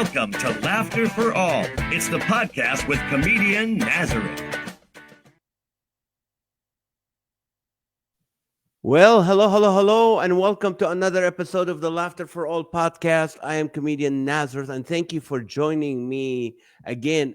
Welcome to Laughter for All. It's the podcast with comedian Nazareth. Well, hello, and welcome to another episode of the Laughter for All podcast. I am comedian Nazareth, and thank you for joining me again.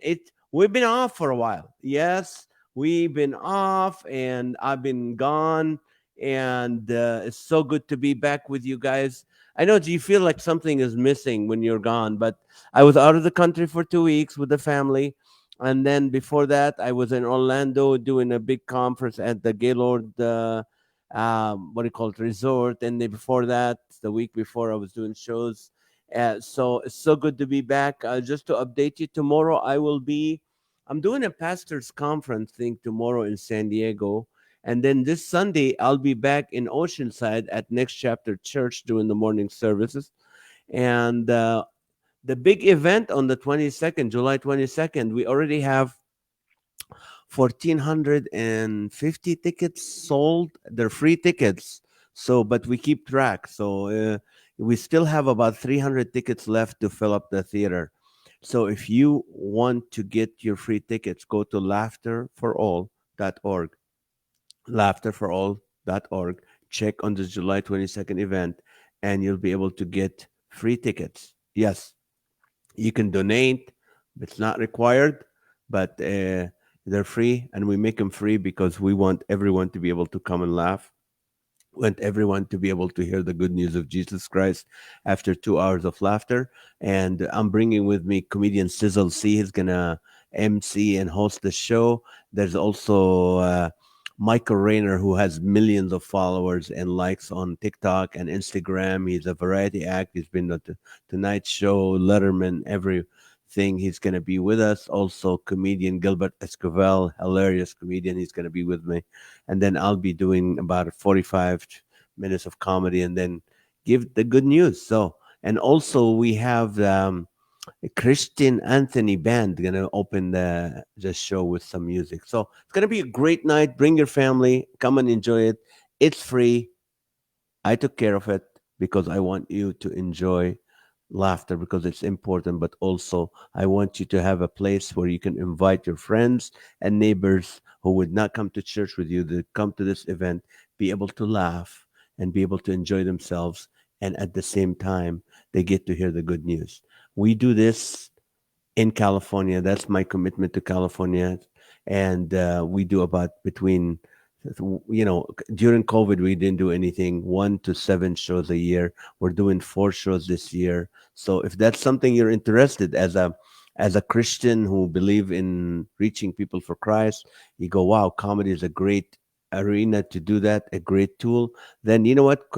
We've been off for a while. Yes, we've been off, and I've been gone, and it's so good to be back with you guys. I know you feel like something is missing when you're gone, but I was out of the country for 2 weeks with the family. And then before that, I was in Orlando doing a big conference at the Gaylord what do you call it, resort. And before that, the week before, I was doing shows. So it's so good to be back. Just to update you, tomorrow I'm doing a pastor's conference thing tomorrow in San Diego. And then this Sunday, I'll be back in Oceanside at Next Chapter Church doing the morning services. And the big event on the 22nd, July 22nd, we already have 1,450 tickets sold. They're free tickets. So, but we keep track. So, we still have about 300 tickets left to fill up the theater. So, if you want to get your free tickets, go to laughterforall.org. Laughterforall.org. Check on the July 22nd event, and you'll be able to get free tickets. Yes, you can donate. It's not required, but they're free, and we make them free because we want everyone to be able to come and laugh. We want everyone to be able to hear the good news of Jesus Christ after 2 hours of laughter. And I'm bringing with me comedian Sizzle C. He's gonna MC and host the show. There's also Michael Rayner, who has millions of followers and likes on TikTok and Instagram. He's a variety act. He's been on the Tonight Show, Letterman, everything. He's going to be with us. Also, comedian Gilbert Escovel, hilarious comedian. He's going to be with me. And then I'll be doing about 45 minutes of comedy and then give the good news. So, and also we have Christian Anthony Band gonna open the show with some music. So it's gonna be a great night. Bring your family, come and enjoy it. It's free. I took care of it because I want you to enjoy laughter because it's important, but also I want you to have a place where you can invite your friends and neighbors who would not come to church with you to come to this event, be able to laugh and be able to enjoy themselves. And at the same time, they get to hear the good news. We do this in California. That's my commitment to California. And we do about between, during COVID, we didn't do anything, 1 to 7 shows a year. We're doing 4 shows this year. So if that's something you're interested as a Christian who believe in reaching people for Christ, you go, wow, comedy is a great arena to do that, a great tool. Then you know what?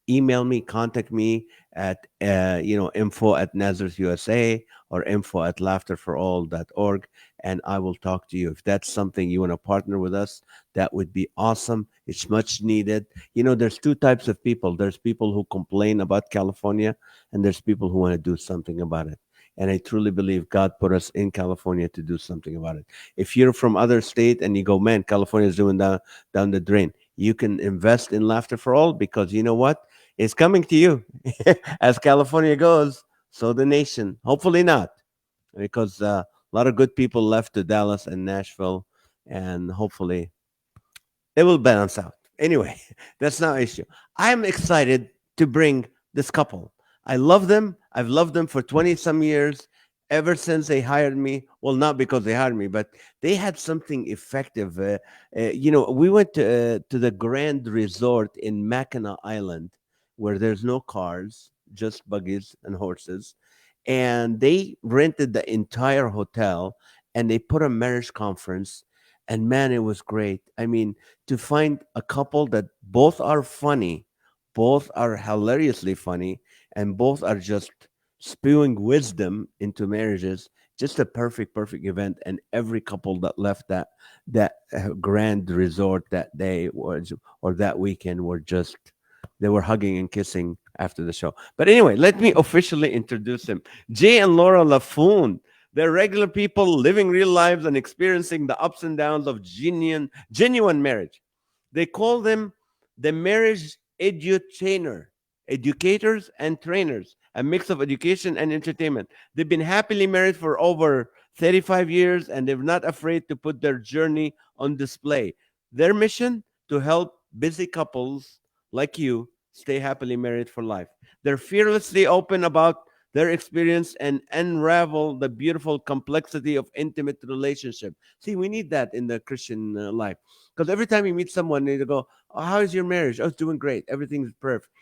Email me, contact me at info at Nazareth USA or info at laughterforall.org, and I will talk to you. If that's something you want to partner with us, that would be awesome. It's much needed. There's two types of people. There's people who complain about California, and there's people who want to do something about it. And I truly believe God put us in California to do something about it. If you're from other state and you go, man, California is doing down the drain, you can invest in Laughter for All because you know what? It's coming to you. As California goes, so the nation. Hopefully not, because a lot of good people left to Dallas and Nashville, and hopefully it will balance out. Anyway, that's not an issue. I'm excited to bring this couple. I love them. I've loved them for 20 some years, ever since they hired me. Well, not because they hired me, but they had something effective. We went to the Grand Resort in Mackinac Island where there's no cars, just buggies and horses. And they rented the entire hotel and they put a marriage conference. And man, it was great. I mean, to find a couple that both are funny, both are hilariously funny, and both are just spewing wisdom into marriages. Just a perfect event. And every couple that left that grand resort that day was or that weekend were just they were hugging and kissing after the show. But anyway, let me officially introduce him. Jay and Laura Laffoon. They're regular people living real lives and experiencing the ups and downs of genuine marriage. They call them the marriage edutainer, educators and trainers. a mix of education and entertainment. They've been happily married for over 35 years, and they're not afraid to put their journey on display. Their mission to help busy couples like you stay happily married for life. They're fearlessly open about their experience and unravel the beautiful complexity of intimate relationship. See, we need that in the Christian life, because every time you meet someone, they go, "Oh, how is your marriage? Oh, it's doing great. Everything's perfect."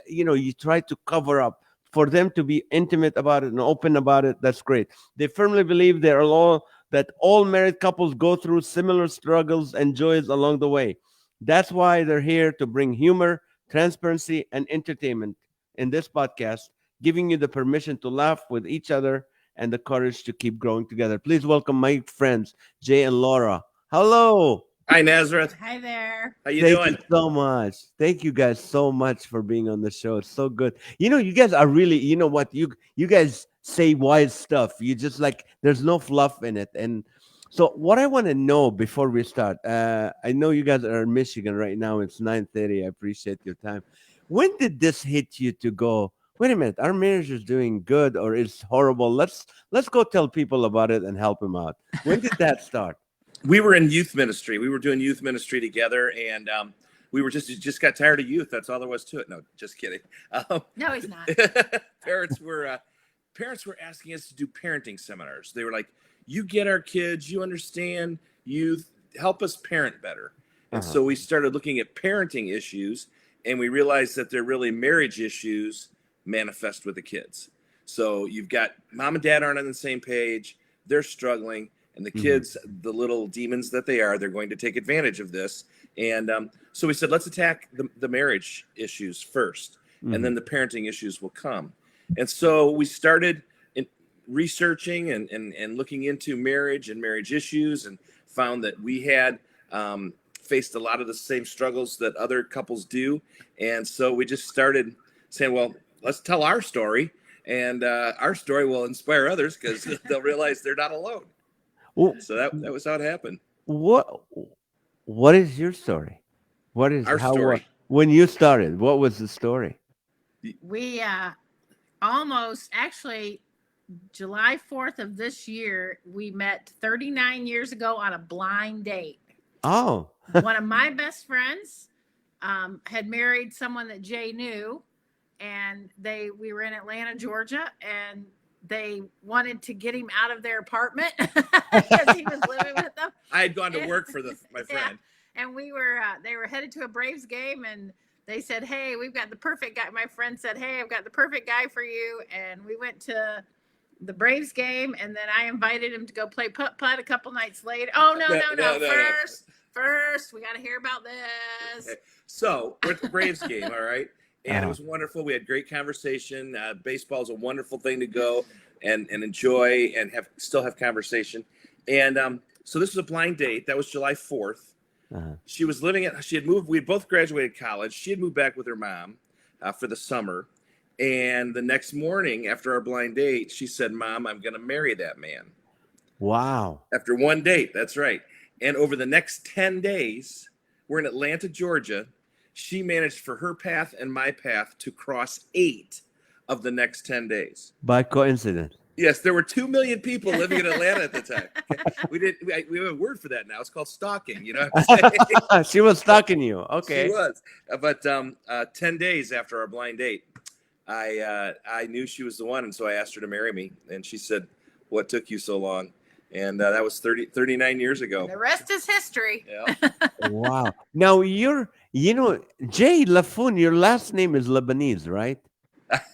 You try to cover up. For them to be intimate about it and open about it, that's great. They firmly believe that all married couples go through similar struggles and joys along the way. That's why they're here to bring humor, transparency, and entertainment in this podcast, giving you the permission to laugh with each other and the courage to keep growing together. Please welcome my friends, Jay and Laura. Hello. Hi, Nazareth. Hi there. How you Thank you doing? so much. Thank you guys so much for being on the show. It's so good. You guys are really, you know what, you guys say wise stuff. You just like there's no fluff in it. And so what I want to know before we start, I know you guys are in Michigan right now. It's 9:30. I appreciate your time. When did this hit you to go, wait a minute, our marriage is doing good or it's horrible? Let's go tell people about it and help them out. When did that start? We were in youth ministry. We were doing youth ministry together, and we were just got tired of youth. That's all there was to it. No, just kidding. No, he's not. parents were asking us to do parenting seminars. They were like, "You get our kids. You understand youth. Help us parent better." And so we started looking at parenting issues, and we realized that they're really marriage issues manifest with the kids. So you've got mom and dad aren't on the same page. They're struggling. And the kids, the little demons that they are, they're going to take advantage of this. And so we said, let's attack the marriage issues first, and then the parenting issues will come. And so we started researching and looking into marriage and marriage issues, and found that we had faced a lot of the same struggles that other couples do. And so we just started saying, well, let's tell our story, and our story will inspire others because they'll realize they're not alone. Well, So that was how it happened. What is your story? What is Our story. When you started? What was the story? We almost actually July 4th of this year, we met 39 years ago on a blind date. Oh, One of my best friends had married someone that Jay knew, and we were in Atlanta, Georgia, and they wanted to get him out of their apartment because he was living with them. I had gone to work for my friend. Yeah. And they were headed to a Braves game, and they said, "Hey, we've got the perfect guy." My friend said, "Hey, I've got the perfect guy for you." And we went to the Braves game, and then I invited him to go play putt-putt a couple nights later. Oh, no. First, we got to hear about this. Okay. So we're at the Braves game, all right? And it was wonderful. We had great conversation. Baseball is a wonderful thing to go and enjoy and still have conversation. And so this was a blind date. That was July 4th. She had moved. We had both graduated college. She had moved back with her mom for the summer. And the next morning after our blind date, she said, "Mom, I'm going to marry that man." wow. After one date, that's right. And over the next 10 days, we're in Atlanta, Georgia. She managed for her path and my path to cross 8 of the next 10 days. By coincidence. Yes, there were 2 million people living in Atlanta at the time. We have a word for that now. It's called stalking. You know what I'm saying? She was stalking you. Okay. She was. But 10 days after our blind date, I knew she was the one. And so I asked her to marry me. And she said, "What took you so long?" And that was 39 years ago. The rest is history. Yeah. Wow. Now Jay Laffoon, your last name is Lebanese, right?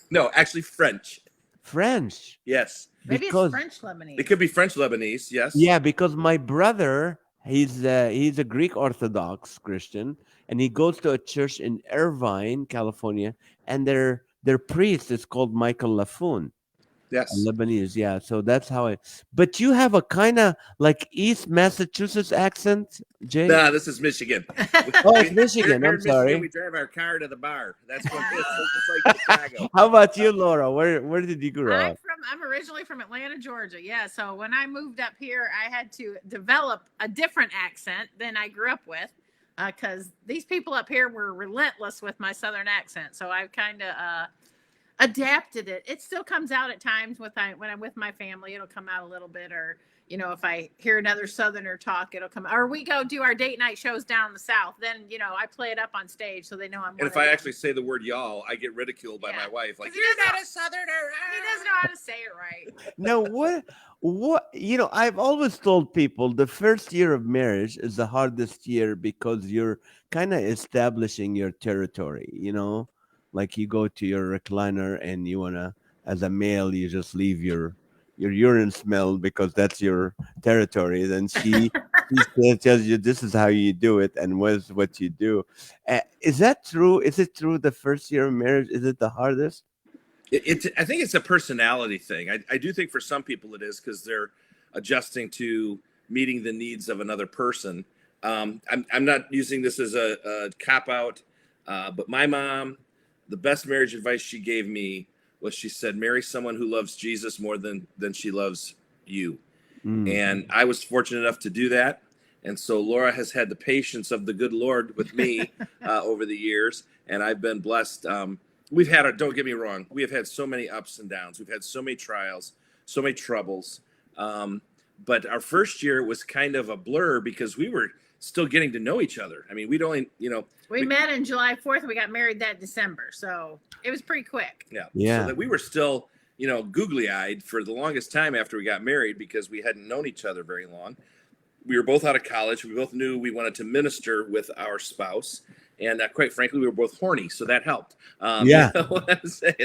No, actually French. French. Yes. Maybe Because- it's French Lebanese. It could be French Lebanese. Yes. Yeah, because my brother, he's a Greek Orthodox Christian, and he goes to a church in Irvine, California, and their priest is called Michael Laffoon. Yes. Lebanese, yeah. So that's how but you have a kind of like East Massachusetts accent, Jay? Nah, this is Michigan. Oh, it's Michigan. Here I'm in sorry. Michigan, we drive our car to the bar. That's what it is. It's like Chicago. How about you, Laura? Where did you grow up? I'm originally from Atlanta, Georgia. Yeah, so when I moved up here, I had to develop a different accent than I grew up with, because these people up here were relentless with my Southern accent. So I kind of adapted it. It still comes out at times when I'm with my family, it'll come out a little bit, or if I hear another Southerner talk, it'll come. Or we go do our date night shows down the South. Then I play it up on stage so they know I'm. And if I actually say the word y'all, I get ridiculed by my wife. Like, you're not a Southerner. He doesn't know how to say it right. No, what I've always told people the first year of marriage is the hardest year because you're kind of establishing your territory, like you go to your recliner and you wanna, as a male, you just leave your urine smell because that's your territory. Then she tells you this is how you do it and what you do. Is that true? Is it true the first year of marriage? Is it the hardest? I think it's a personality thing. I do think for some people it is because they're adjusting to meeting the needs of another person. I'm not using this as a cop out, but my mom, the best marriage advice she gave me was she said, marry someone who loves Jesus more than she loves you. And I was fortunate enough to do that. And so Laura has had the patience of the good Lord with me over the years. And I've been blessed. Don't get me wrong, we have had so many ups and downs. We've had so many trials, so many troubles. But our first year was kind of a blur because we were still getting to know each other. I mean, we met in July 4th. We got married that December. So it was pretty quick. Yeah. So that we were still, googly eyed for the longest time after we got married because we hadn't known each other very long. We were both out of college. We both knew we wanted to minister with our spouse. And quite frankly, we were both horny, so that helped. I want to say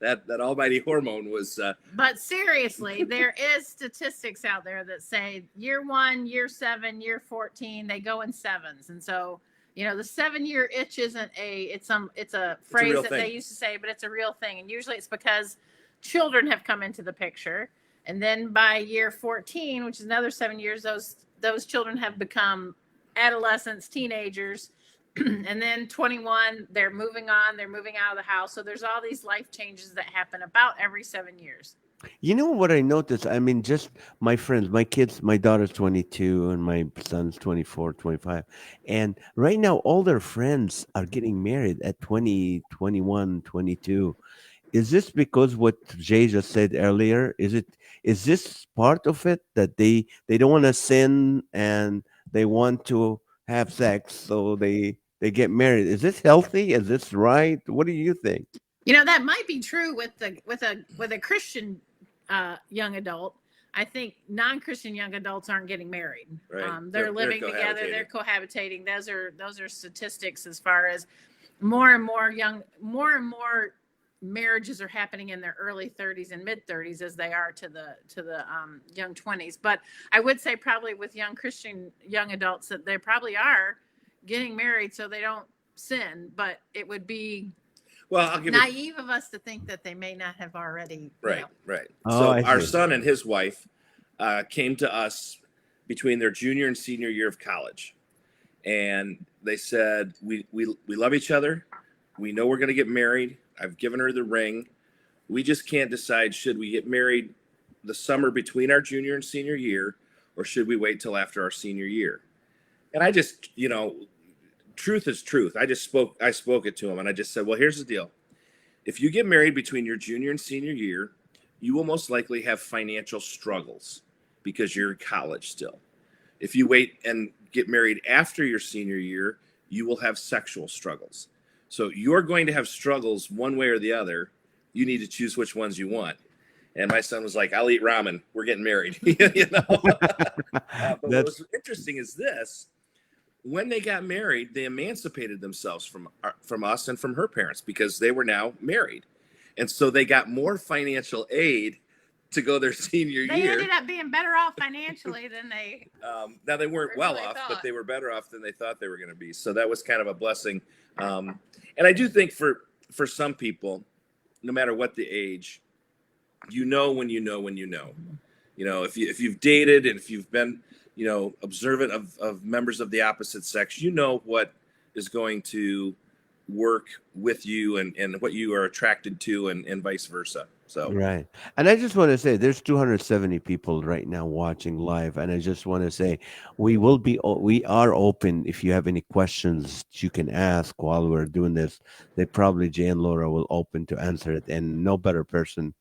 that almighty hormone was. But seriously, there is statistics out there that say year 1, year 7, year 14, they go in sevens, and so the 7-year itch isn't it's a phrase that they used to say, but it's a real thing, and usually it's because children have come into the picture, and then by year 14, which is another 7 years, those children have become adolescents, teenagers. And then 21, they're moving on, they're moving out of the house. So there's all these life changes that happen about every 7 years. You know what I noticed? I mean, just my friends, my kids, my daughter's 22 and my son's 24, 25. And right now, all their friends are getting married at 20, 21, 22. Is this because what Jay just said earlier? Is this part of it that they don't want to sin and they want to have sex, so they get married? Is this healthy? Is this right? What do you think? That might be true with a Christian young adult. I think non-Christian young adults aren't getting married. Right. They're living together. They're cohabitating. Those are statistics as far as more and more marriages are happening in their early 30s and mid 30s as they are to the young 20s. But I would say probably with young Christian young adults that they probably are getting married so they don't sin. But it would be naive of us to think that they may not have already. Right. Oh, so our son and his wife came to us between their junior and senior year of college, and they said, we love each other. We know we're going to get married. I've given her the ring. We just can't decide, should we get married the summer between our junior and senior year, or should we wait till after our senior year? And I just, truth is truth. I spoke it to him, and I just said, well, here's the deal. If you get married between your junior and senior year, you will most likely have financial struggles because you're in college still. If you wait and get married after your senior year, you will have sexual struggles. So you're going to have struggles one way or the other. You need to choose which ones you want. And my son was like, I'll eat ramen. We're getting married. But what was interesting is this. When they got married, they emancipated themselves from us and from her parents because they were now married. And so they got more financial aid to go their senior year. They ended up being better off financially than they. Now they weren't well off, but they were better off than they thought they were going to be. So that was kind of a blessing. And I do think for some people, no matter what the age, when you know. If you've dated and if you've been, observant of members of the opposite sex, what is going to work with you and what you are attracted to and vice versa. So Right. And I just want to say there's 270 people right now watching live. And I just want to say we are open. If you have any questions you can ask while we're doing this, they probably Jay and Laura will open to answer it. And no better person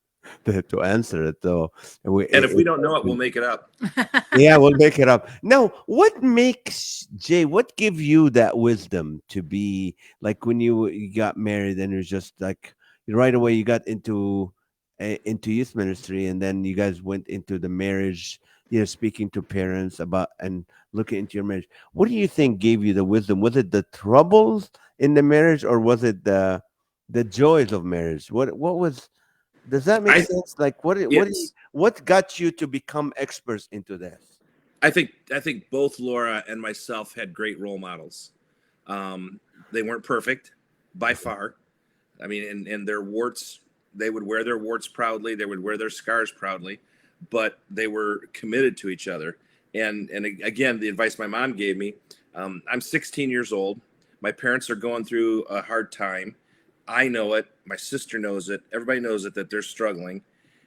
to answer it though. and if we don't know it, we'll make it up. Yeah, we'll make it up. Now, what makes Jay? What give you that wisdom to be like when you got married and it was just like right away you got into youth ministry and then you guys went into the marriage, speaking to parents about and looking into your marriage. What do you think gave you the wisdom? Was it the troubles in the marriage or was it the joys of marriage? What was does that make I sense? Like Yes, what got you to become experts into this? I think both Laura and myself had great role models. They weren't perfect by far. I mean, and their warts, they would wear their warts proudly. They would wear their scars proudly, but they were committed to each other. And again, the advice my mom gave me, I'm 16 years old. My parents are going through a hard time. I know it. My sister knows it. Everybody knows it that they're struggling.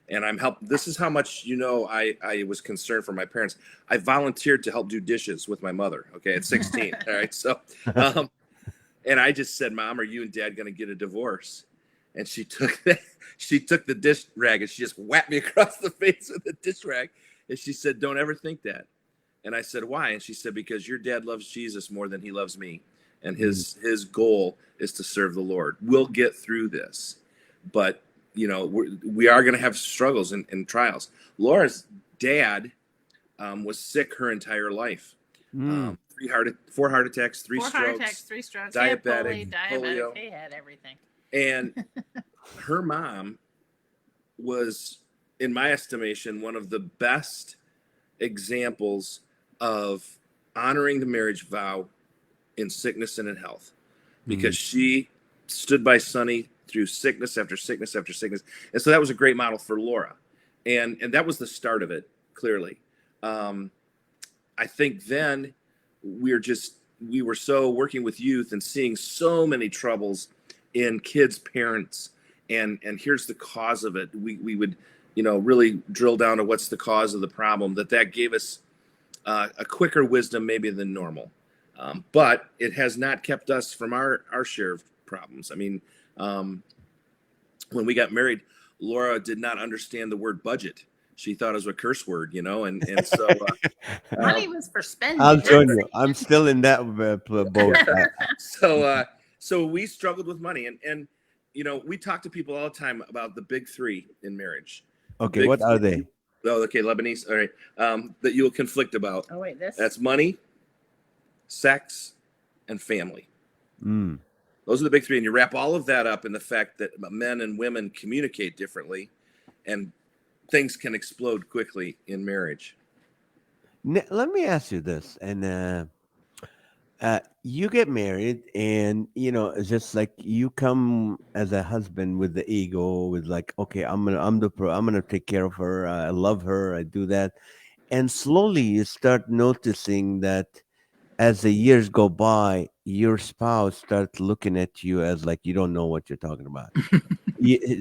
And I'm help. This is how much I was concerned for my parents. I volunteered to help do dishes with my mother. Okay, at 16. All right, so and I just said, "Mom, are you and Dad going to get a divorce?" And she took the dish rag and she just whacked me across the face with the dish rag. And she said, "Don't ever think that." And I said, "Why?" And she said, "Because your dad loves Jesus more than he loves me, and his goal is to serve the Lord. We'll get through this, but we are going to have struggles and trials." Laura's dad was sick her entire life. Mm. 4 heart attacks, three Four strokes, heart attacks, 3 strokes, diabetic, diabetic. polio. He had everything. And her mom was, in my estimation, one of the best examples of honoring the marriage vow in sickness and in health, because she stood by Sonny through sickness after sickness after sickness. And so that was a great model for Laura. And that was the start of it, clearly. I think then we were so working with youth and seeing so many troubles in kids' parents. And here's the cause of it. We would, really drill down to what's the cause of the problem. That gave us a quicker wisdom maybe than normal. But it has not kept us from our share of problems. I mean, when we got married, Laura did not understand the word budget. She thought it was a curse word, and so Money was for spending. I'll join you. I'm still in that boat. so we struggled with money, and we talk to people all the time about the big three in marriage. Okay, Big what are three. they? Oh, okay, Lebanese. All right, that you'll conflict about. Oh wait, That's money, sex, and family. Mm. Those are the big three, and you wrap all of that up in the fact that men and women communicate differently, and things can explode quickly in marriage. Let me ask you this, and you get married, and it's just like you come as a husband with the ego, with like, okay, I'm gonna take care of her. I love her. I do that, and slowly you start noticing that as the years go by, your spouse starts looking at you as like you don't know what you're talking about.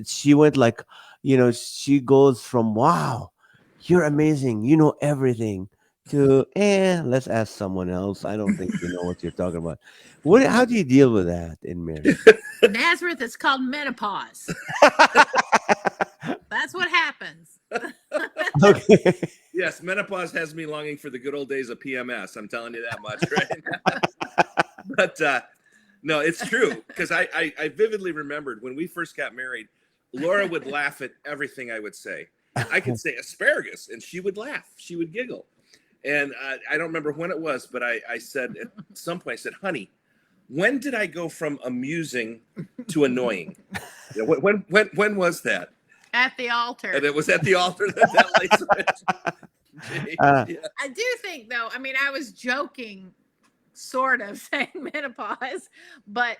She went like, she goes from wow, you're amazing, you know everything, to let's ask someone else. I don't think you know what you're talking about. How do you deal with that in marriage? Nazareth is called menopause. That's what happens. Okay. Yes, menopause has me longing for the good old days of PMS. I'm telling you that much, right? But no, it's true, because I vividly remembered when we first got married, Laura would laugh at everything I would say. I could say asparagus, and she would laugh. She would giggle. And I don't remember when it was, but I said at some point, I said, "Honey, when did I go from amusing to annoying? When was that?" At the altar. And it was at the altar that light switch. Yeah. I do think, though, I mean, I was joking, sort of, saying menopause, but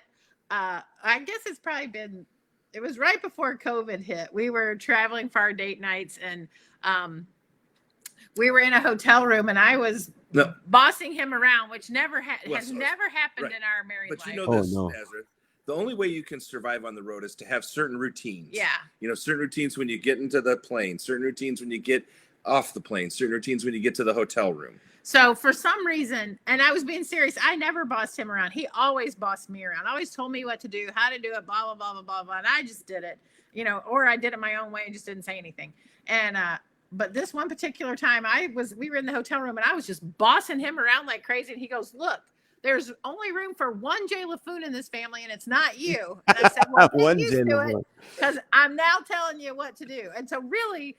I guess it's probably been, it was right before COVID hit. We were traveling for our date nights, and we were in a hotel room, and I was bossing him around, which has never happened Right. in our married But life. you know this, no. Nazareth. the only way you can survive on the road is to have certain routines. Yeah. You know, certain routines when you get into the plane, certain routines when you get off the plane, certain routines when you get to the hotel room. So for some reason, and I was being serious, I never bossed him around. He always bossed me around. Always told me what to do, how to do it, blah, blah, blah, blah, blah, blah. And I just did it, you know, or I did it my own way and just didn't say anything. And, but this one particular time we were in the hotel room and I was just bossing him around like crazy. And he goes, look, there's only room for one Jay Laffoon in this family, and it's not you. And I said, well, get used to it, because I'm now telling you what to do. And so really,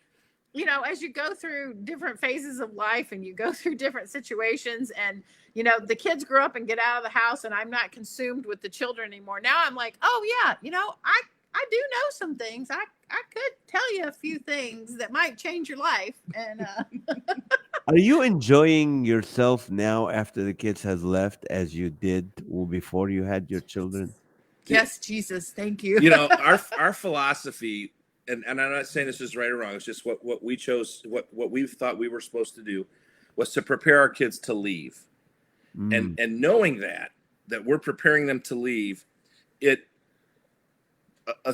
you know, as you go through different phases of life and you go through different situations and, you know, the kids grow up and get out of the house and I'm not consumed with the children anymore. Now I'm like, oh yeah, you know, I do know some things. I could tell you a few things that might change your life. And Are you enjoying yourself now after the kids has left as you did before you had your children? Yes, Jesus, thank you. You know, our philosophy, and I'm not saying this is right or wrong, it's just what we chose, what we thought we were supposed to do, was to prepare our kids to leave. And knowing that we're preparing them to leave, a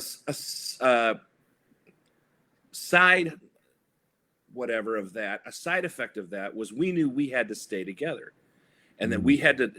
side whatever of that, a side effect of that was we knew we had to stay together, and that we had to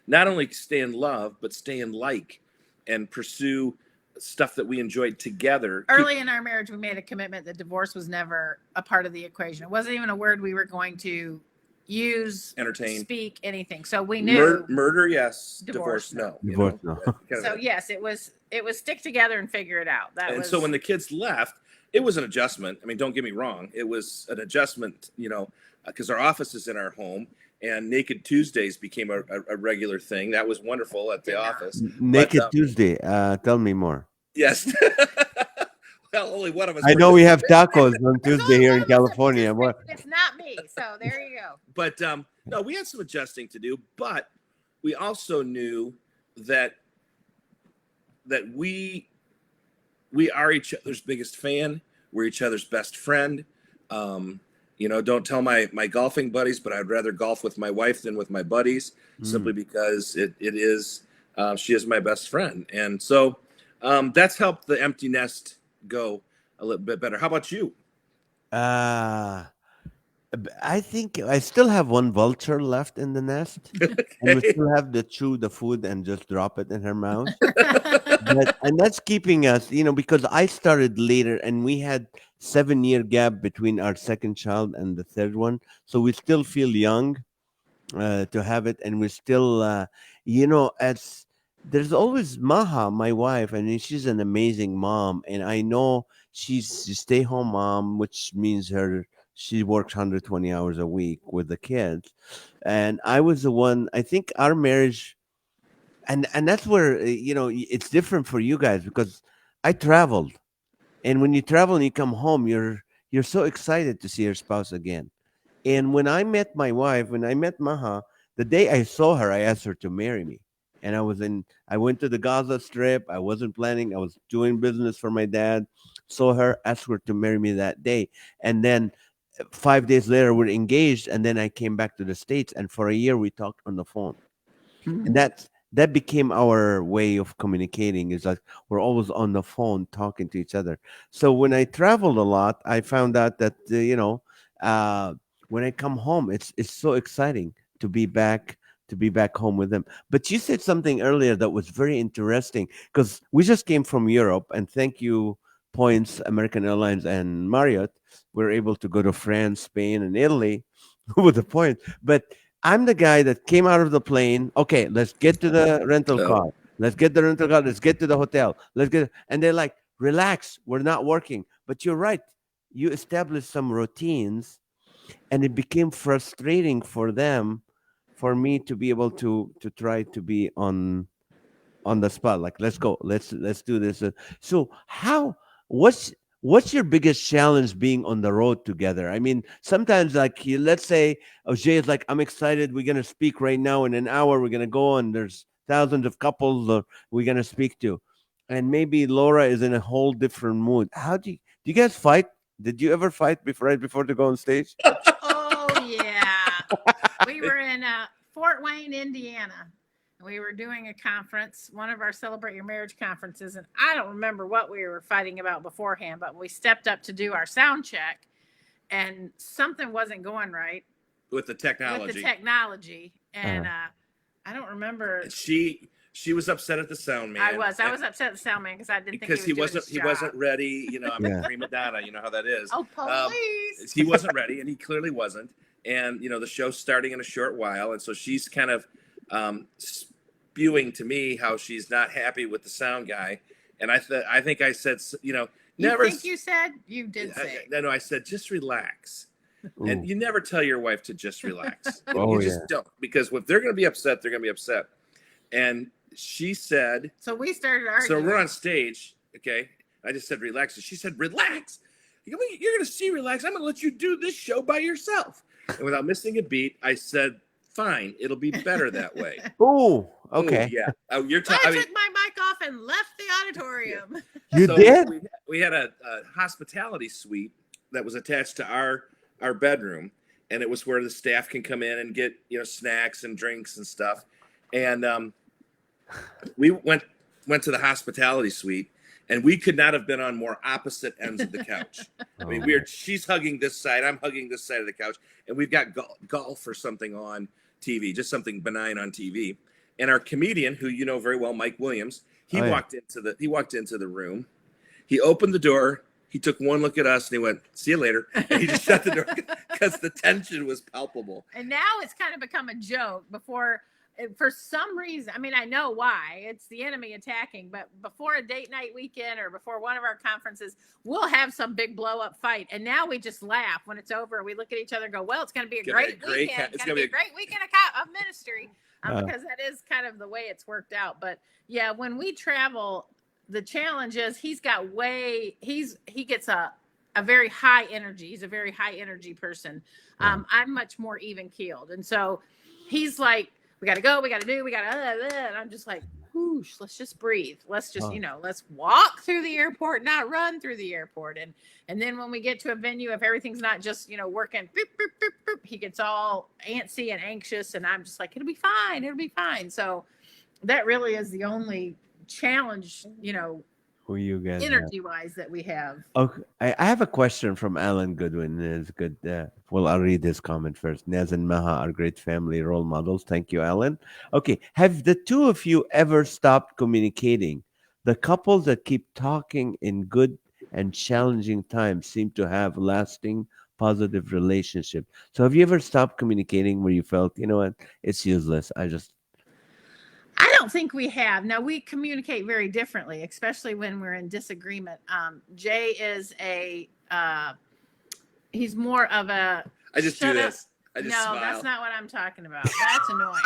not only stay in love but stay in like and pursue stuff that we enjoyed together. Early in our marriage, we made a commitment that divorce was never a part of the equation. It wasn't even a word we were going to use, entertain, speak, anything. So we knew murder, yes, divorce, no. Divorce, no. So yes, it was stick together and figure it out. So when the kids left, it was an adjustment. I mean, don't get me wrong, it was an adjustment, you know, because our office is in our home, and Naked Tuesdays became a regular thing. That was wonderful at the office. Naked Tuesday. Tell me more. Yes. Well, only one of us. I know we have tacos on Tuesday here in California. It's not me, so there you go. But no, we had some adjusting to do, but we also knew that we are each other's biggest fan. We're each other's best friend. You know, don't tell my golfing buddies, but I'd rather golf with my wife than with my buddies, simply because she is my best friend. And so that's helped the empty nest go a little bit better. How about you? I think I still have one vulture left in the nest, and we still have to chew the food and just drop it in her mouth. And that's keeping us, you know, because I started later, and we had 7-year gap between our second child and the third one, so we still feel young to have it, and we're still, you know, as there's always Maha, my wife, and she's an amazing mom, and I know she's a stay-home mom, which means she works 120 hours a week with the kids. And I was the one, I think our marriage, and that's where, you know, it's different for you guys, because I traveled, and when you travel and you come home, you're so excited to see your spouse again. And when I met my wife, when I met Maha, the day I saw her, I asked her to marry me. And I went to the Gaza Strip. I wasn't planning. I was doing business for my dad. Saw her, asked her to marry me that day. And then 5 days later, we're engaged. And then I came back to the States. And for a year, we talked on the phone. And that became our way of communicating. Is like we're always on the phone talking to each other. So when I traveled a lot, I found out that, you know, when I come home, it's so exciting to be back home with them. But you said something earlier that was very interesting, because we just came from Europe, and thank you, Points, American Airlines, and Marriott, we're able to go to France, Spain, and Italy with the points. But I'm the guy that came out of the plane. Okay, let's get to the rental car. Let's get the rental car. Let's get to the hotel. And they're like, relax, we're not working. But you're right. You established some routines, and it became frustrating for them, for me to be able to try to be on the spot, like let's go, let's do this. So what's your biggest challenge being on the road together? I mean, sometimes, like, let's say Jay is like, I'm excited, we're gonna speak right now in an hour, we're gonna go, and there's thousands of couples we're gonna speak to, and maybe Laura is in a whole different mood. How do you guys fight? Did you ever fight right before to go on stage? Oh yeah. We were in Fort Wayne, Indiana, We were doing a conference, one of our Celebrate Your Marriage conferences, and I don't remember what we were fighting about beforehand, but we stepped up to do our sound check, and something wasn't going right with the technology. And I don't remember. She was upset at the sound man. I was upset at the sound man because I didn't think he wasn't ready. You know, I'm a prima donna. You know how that is. Oh, police! He wasn't ready, and he clearly wasn't. And you know, the show's starting in a short while, and so she's kind of spewing to me how she's not happy with the sound guy. And I think I said, you know, never. You think you said? You did say. No, I said just relax. Ooh. And you never tell your wife to just relax. Oh, you just don't, because if they're going to be upset, they're going to be upset. And she said, so we started arguing. So we're on stage. Okay. I just said, relax. And she said, relax. You're going to see relax. I'm going to let you do this show by yourself. And without missing a beat, I said, fine. It'll be better that way. Oh, okay. Ooh, yeah. I took my mic off and left the auditorium. You did? We had a hospitality suite that was attached to our bedroom, and it was where the staff can come in and get, you know, snacks and drinks and stuff. And we went to the hospitality suite, and we could not have been on more opposite ends of the couch. I mean, she's hugging this side, I'm hugging this side of the couch, and we've got golf or something on TV, just something benign on TV. And our comedian, who you know very well, Mike Williams, he walked into the room. He opened the door. He took one look at us and he went, "See you later." And he just shut the door because the tension was palpable. And now it's kind of become a joke. Before, for some reason, I mean, I know why. It's the enemy attacking. But before a date night weekend or before one of our conferences, we'll have some big blow up fight. And now we just laugh when it's over. We look at each other and go, well, it's going to be a great weekend. It's going to be a great weekend of ministry. Because that is kind of the way it's worked out. But yeah, when we travel, the challenge is he gets a very high energy. He's a very high energy person. I'm much more even keeled. And so he's like, we got to go, we got to do, we got to, and I'm just like, whoosh, let's just breathe. Let's just, let's walk through the airport, not run through the airport. And then when we get to a venue, if everything's not just, working, boop, boop, boop, boop, he gets all antsy and anxious. And I'm just like, it'll be fine. It'll be fine. So that really is the only challenge, who you guys energy wise that we have. Okay, I have a question from Alan Goodwin. It's good. Well, I'll read this comment first. Naz and Maha are great family role models. Thank you, Alan. Okay, have the two of you ever stopped communicating? The couples that keep talking in good and challenging times seem to have lasting positive relationship. So have you ever stopped communicating where you felt, you know what, it's useless? I don't think we have. Now, we communicate very differently, especially when we're in disagreement. Jay is he's more of a... I just do this. I just smile. No, that's not what I'm talking about. That's annoying.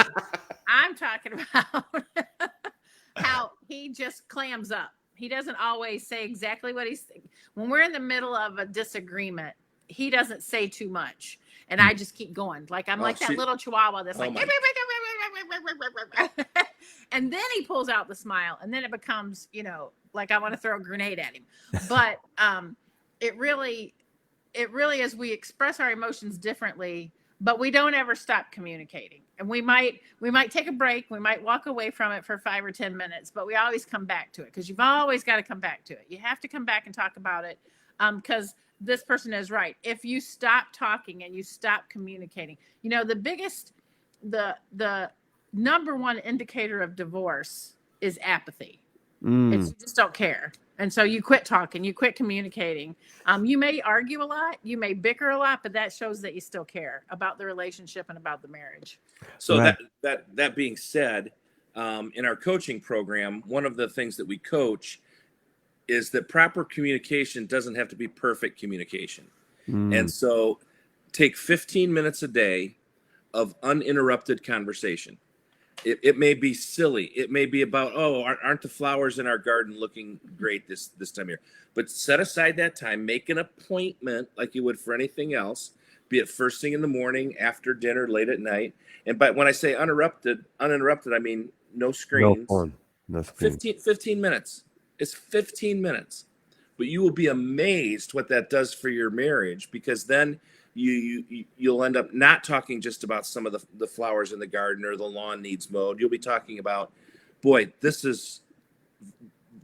I'm talking about how he just clams up. He doesn't always say exactly what he's thinking. When we're in the middle of a disagreement, he doesn't say too much. And I just keep going. Like I'm like that little chihuahua that's like... And then he pulls out the smile, and then it becomes, like I want to throw a grenade at him. But it really is. We express our emotions differently, but we don't ever stop communicating. And we might take a break. We might walk away from it for 5 or 10 minutes, but we always come back to it because you've always got to come back to it. You have to come back and talk about it because this person is right. If you stop talking and you stop communicating, the number one indicator of divorce is apathy. It's you just don't care. And so you quit talking, you quit communicating. You may argue a lot, you may bicker a lot, but that shows that you still care about the relationship and about the marriage. So right. that being said, in our coaching program, one of the things that we coach is that proper communication doesn't have to be perfect communication. And so take 15 minutes a day of uninterrupted conversation. It may be silly. It may be about, aren't the flowers in our garden looking great this time of year? But set aside that time, make an appointment like you would for anything else, be it first thing in the morning, after dinner, late at night. And when I say uninterrupted, I mean no screens. No phone. No screen. 15 minutes. It's 15 minutes. But you will be amazed what that does for your marriage, because then you'll end up not talking just about some of the flowers in the garden or the lawn needs mowed. You'll be talking about, boy,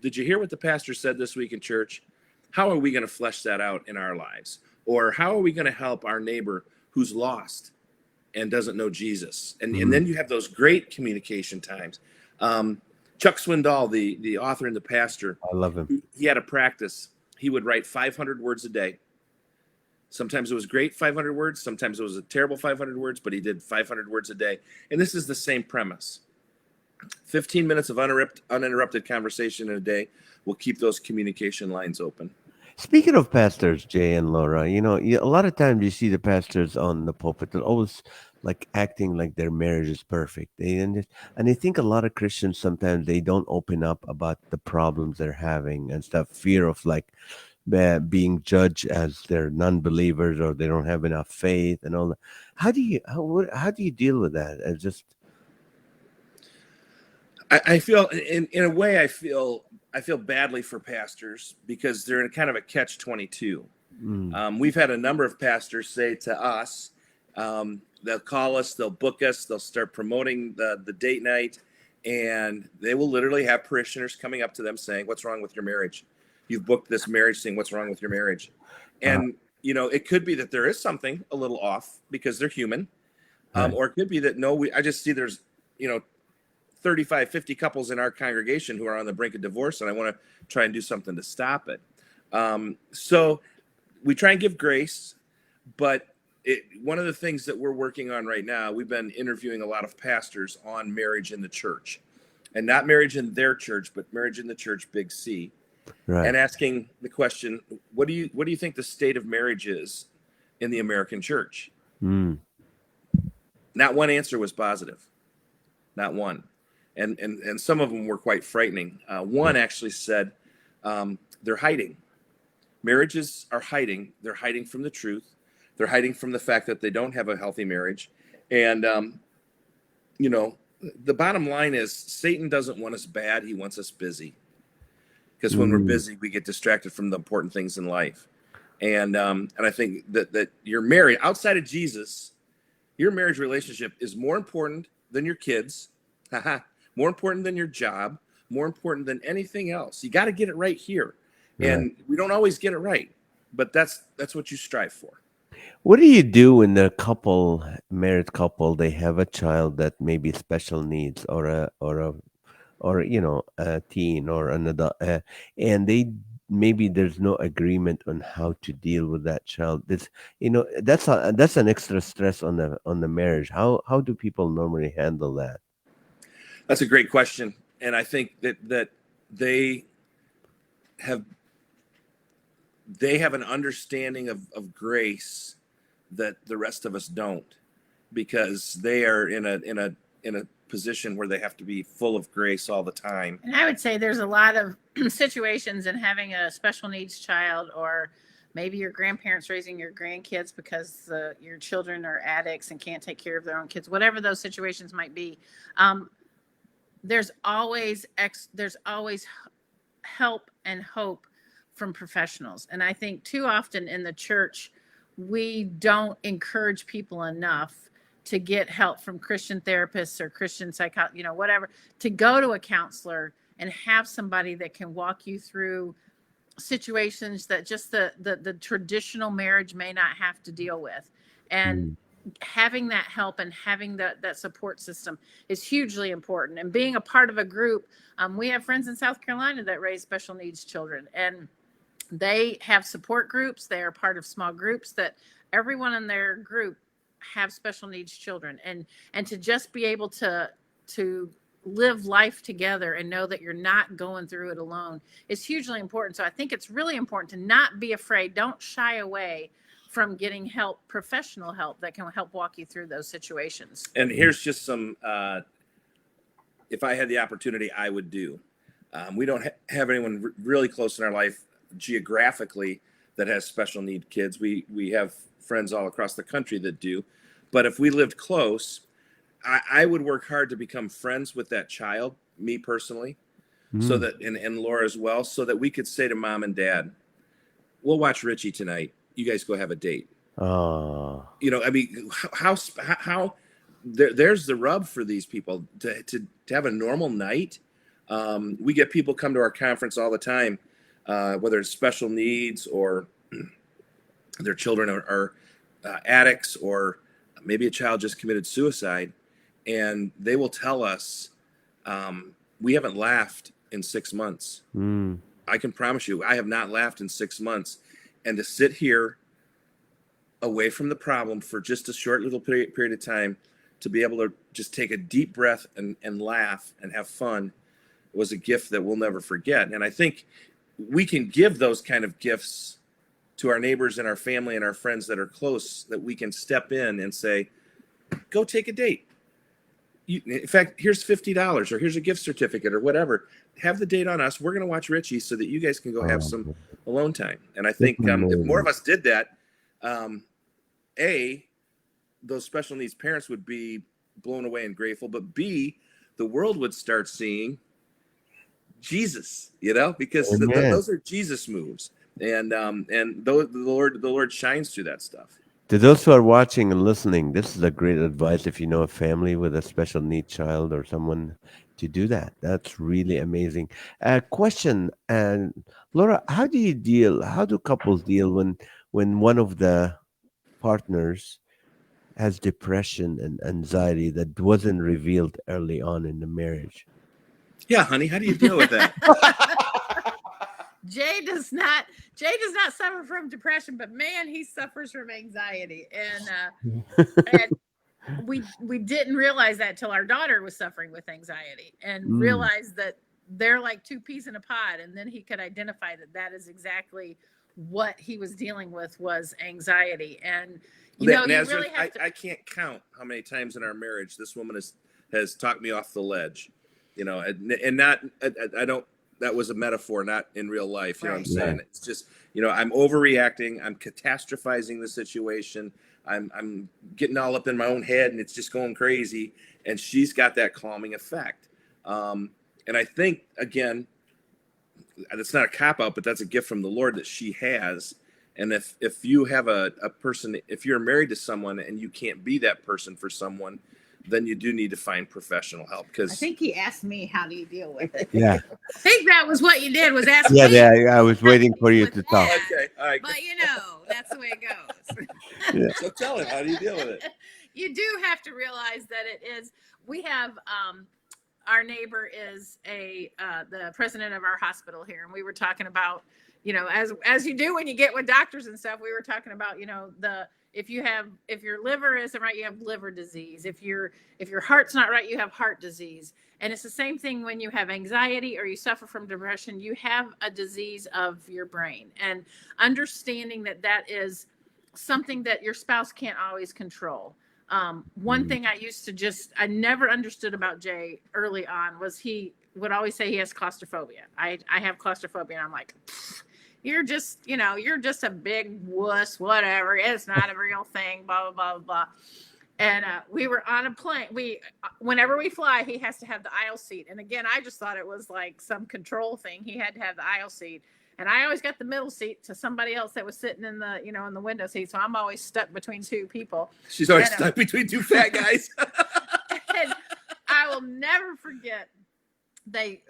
did you hear what the pastor said this week in church? How are we going to flesh that out in our lives? Or how are we going to help our neighbor who's lost and doesn't know Jesus? And then you have those great communication times. Chuck Swindoll, the author and the pastor, I love him. He had a practice. He would write 500 words a day. Sometimes it was great 500 words. Sometimes it was a terrible 500 words, but he did 500 words a day. And this is the same premise. 15 minutes of uninterrupted conversation in a day will keep those communication lines open. Speaking of pastors, Jay and Laura, a lot of times you see the pastors on the pulpit, they're always like acting like their marriage is perfect. And I think a lot of Christians sometimes they don't open up about the problems they're having and stuff, fear of like being judged as they're non-believers or they don't have enough faith and all that. How do you deal with that? It's just I feel in a way I feel badly for pastors because they're in kind of a catch-22. We've had a number of pastors say to us, they'll call us, they'll book us, they'll start promoting the date night, and they will literally have parishioners coming up to them saying, "What's wrong with your marriage? You've booked this marriage thing. What's wrong with your marriage?" And it could be that there is something a little off because they're human, or it could be that I just see there's 35, 50 couples in our congregation who are on the brink of divorce, and I want to try and do something to stop it. So we try and give grace, but one of the things that we're working on right now, we've been interviewing a lot of pastors on marriage in the church, and not marriage in their church, but marriage in the church, big C, and asking the question, what do you think the state of marriage is in the American church? Not one answer was positive, not one. And some of them were quite frightening. One actually said they're hiding. Marriages are hiding. They're hiding from the truth. They're hiding from the fact that they don't have a healthy marriage. And, the bottom line is Satan doesn't want us bad. He wants us busy. Because when we're busy, we get distracted from the important things in life. And I think that you're married outside of Jesus, your marriage relationship is more important than your kids. More important than your job, more important than anything else. You got to get it right here. And we don't always get it right, but that's what you strive for. What do you do when the married couple, they have a child that maybe special needs or a teen or an adult, and maybe there's no agreement on how to deal with that child? That's an extra stress on the marriage. How do people normally handle that? That's a great question. And I think that they have an understanding of grace that the rest of us don't, because they are in a position where they have to be full of grace all the time. And I would say there's a lot of situations in having a special needs child, or maybe your grandparents raising your grandkids because your children are addicts and can't take care of their own kids, whatever those situations might be. There's always help and hope from professionals. And I think too often in the church, we don't encourage people enough to get help from Christian therapists or Christian whatever, to go to a counselor and have somebody that can walk you through situations that just the traditional marriage may not have to deal with. And having that help and having that support system is hugely important. And being a part of a group, we have friends in South Carolina that raise special needs children, and they have support groups. They are part of small groups that everyone in their group have special needs children, and to just be able to live life together and know that you're not going through it alone is hugely important. So I think it's really important to not be afraid. Don't shy away from getting help, professional help that can help walk you through those situations. And here's just some, if I had the opportunity, I would do. We don't have anyone really close in our life geographically that has special need kids. We have friends all across the country that do. But if we lived close, I would work hard to become friends with that child, me personally, so that, and Laura as well, so that we could say to mom and dad, we'll watch Richie tonight. You guys go have a date. Oh. You know, I mean, how there's the rub for these people to have a normal night. We get people come to our conference all the time, whether it's special needs or their children are addicts, or maybe a child just committed suicide, and they will tell us, we haven't laughed in 6 months. Mm. I can promise you, I have not laughed in 6 months. And to sit here away from the problem for just a short little period of time, to be able to just take a deep breath and laugh and have fun, was a gift that we'll never forget. And I think we can give those kind of gifts to our neighbors and our family and our friends that are close, that we can step in and say, go take a date. In fact, here's $50 or here's a gift certificate or whatever. Have the date on us. We're going to watch Richie so that you guys can go have some alone time. And I think if more of us did that, A, those special needs parents would be blown away and grateful, but B, the world would start seeing Jesus, you know, because those are Jesus moves. And the Lord shines through that stuff. To those who are watching and listening, this is a great advice if you know a family with a special need child or someone to do that. That's really amazing. Question, and Laura, how do couples deal when one of the partners has depression and anxiety that wasn't revealed early on in the marriage? Yeah, honey, how do you deal with that? Jay does not suffer from depression, but man, he suffers from anxiety. And we didn't realize that till our daughter was suffering with anxiety, and realized that they're like two peas in a pod. And then he could identify that is exactly what he was dealing with, was anxiety. And you really have to. I can't count how many times in our marriage this woman has talked me off the ledge, you know, and not, I don't, that was a metaphor, not in real life. You know what I'm saying? Right. It's just, you know, I'm overreacting. I'm catastrophizing the situation. I'm getting all up in my own head, and it's just going crazy. And she's got that calming effect. And I think, again, that's not a cop out, but that's a gift from the Lord that she has. And if you have a person, if you're married to someone and you can't be that person for someone, then you do need to find professional help. Because I think he asked me, how do you deal with it? Yeah. I think that was what you did, was ask me. Yeah, I was waiting for you to talk. Okay, all right. But you know, that's the way it goes. Yeah. So tell him, how do you deal with it? You do have to realize that it is, we have, our neighbor is the president of our hospital here. And we were talking about, you know, as you do when you get with doctors and stuff, we were talking about, you know, if your liver isn't right, you have liver disease. If your heart's not right, you have heart disease. And it's the same thing when you have anxiety or you suffer from depression, you have a disease of your brain. And understanding that is something that your spouse can't always control. One thing I never understood about Jay early on was he would always say he has claustrophobia. I have claustrophobia, and I'm like, you're just a big wuss, whatever. It's not a real thing, blah, blah, blah, blah. And we were on a plane. Whenever we fly, he has to have the aisle seat. And again, I just thought it was like some control thing. He had to have the aisle seat. And I always got the middle seat to somebody else that was sitting in the, you know, in the window seat. So I'm always stuck between two people. She's always stuck between two fat guys. And I will never forget, they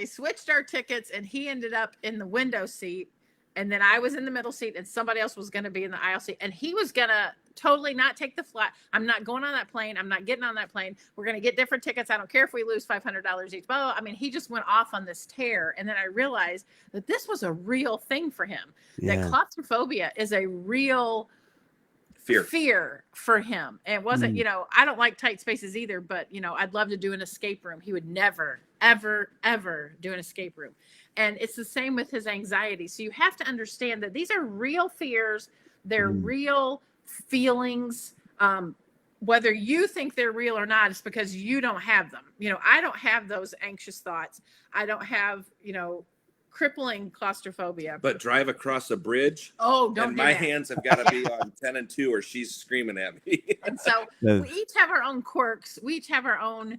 switched our tickets, and he ended up in the window seat, and then I was in the middle seat, and somebody else was going to be in the aisle seat, and he was going to totally not take the flight. I'm not going on that plane. I'm not getting on that plane. We're going to get different tickets. I don't care if we lose $500 each. Blah, blah. I mean, he just went off on this tear, and then I realized that this was a real thing for him. Yeah. That claustrophobia is a real fear for him. And it wasn't, you know, I don't like tight spaces either, but, you know, I'd love to do an escape room. He would never, ever, ever do an escape room. And it's the same with his anxiety. So you have to understand that these are real fears. They're real feelings. Whether you think they're real or not, it's because you don't have them. You know, I don't have those anxious thoughts. I don't have, you know, crippling claustrophobia. But drive across a bridge. Oh, don't and do my that. hands have got to be on 10 and 2 or she's screaming at me. And so we each have our own quirks. We each have our own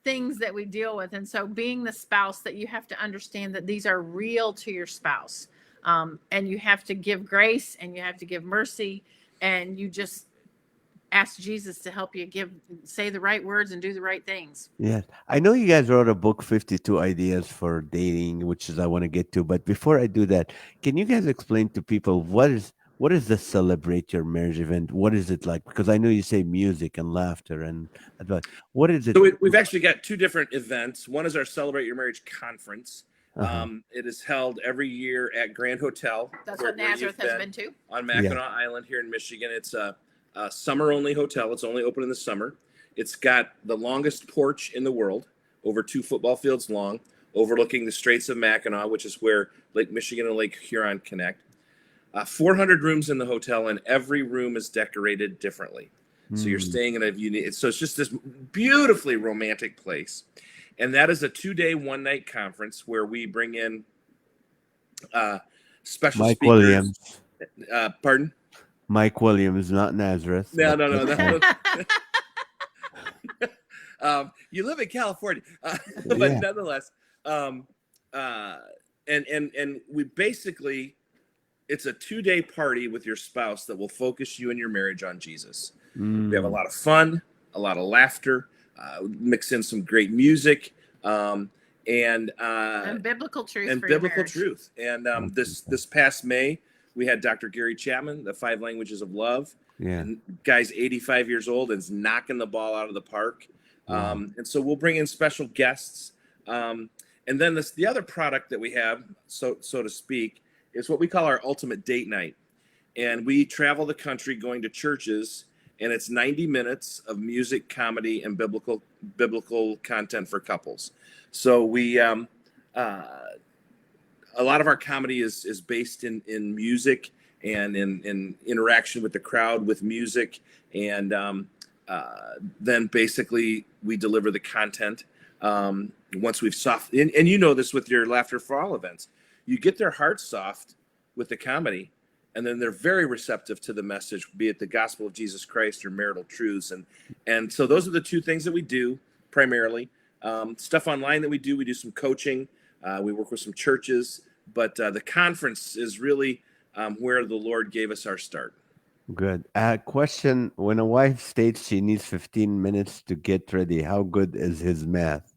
things that we deal with. And so being the spouse, that you have to understand that these are real to your spouse. And you have to give grace, and you have to give mercy. and you just ask Jesus to help you say the right words and do the right things. Yes. I know you guys wrote a book, 52 Ideas for Dating, which is I want to get to. But before I do that, can you guys explain to people what is the Celebrate Your Marriage event? What is it like? Because I know you say music and laughter and but what is it? So we've actually got two different events. One is our Celebrate Your Marriage conference. It is held every year at Grand Hotel. That's what Nazareth has been to. On Mackinac Island here in Michigan. It's a summer-only hotel. It's only open in the summer. It's got the longest porch in the world, over 2 football fields long, overlooking the Straits of Mackinac, which is where Lake Michigan and Lake Huron connect. 400 rooms in the hotel, and every room is decorated differently. So you're staying in a unique. So it's just this beautifully romantic place, and that is a 2-day, 1-night conference where we bring in special Mike speakers. Williams. Pardon? Mike Williams, not Nazareth. No. You live in California, but nonetheless, and we basically, it's a 2-day party with your spouse that will focus you and your marriage on Jesus. We have a lot of fun, a lot of laughter, mix in some great music, and biblical truth. And this past May, we had Dr. Gary Chapman, the 5 Languages of Love. Yeah. And guy's 85 years old and is knocking the ball out of the park. And so we'll bring in special guests. And then the other product that we have, so to speak, is what we call our ultimate date night. And we travel the country going to churches, and it's 90 minutes of music, comedy, and biblical content for couples. So we a lot of our comedy is based in music and in interaction with the crowd with music, and then basically we deliver the content once we've and you know this with your Laughter for All events, you get their hearts soft with the comedy, and then they're very receptive to the message, be it the gospel of Jesus Christ or marital truths, and so those are the 2 things that we do primarily. Stuff online that we do some coaching. We work with some churches, but the conference is really where the Lord gave us our start. Good. Question: when a wife states she needs 15 minutes to get ready, how good is his math?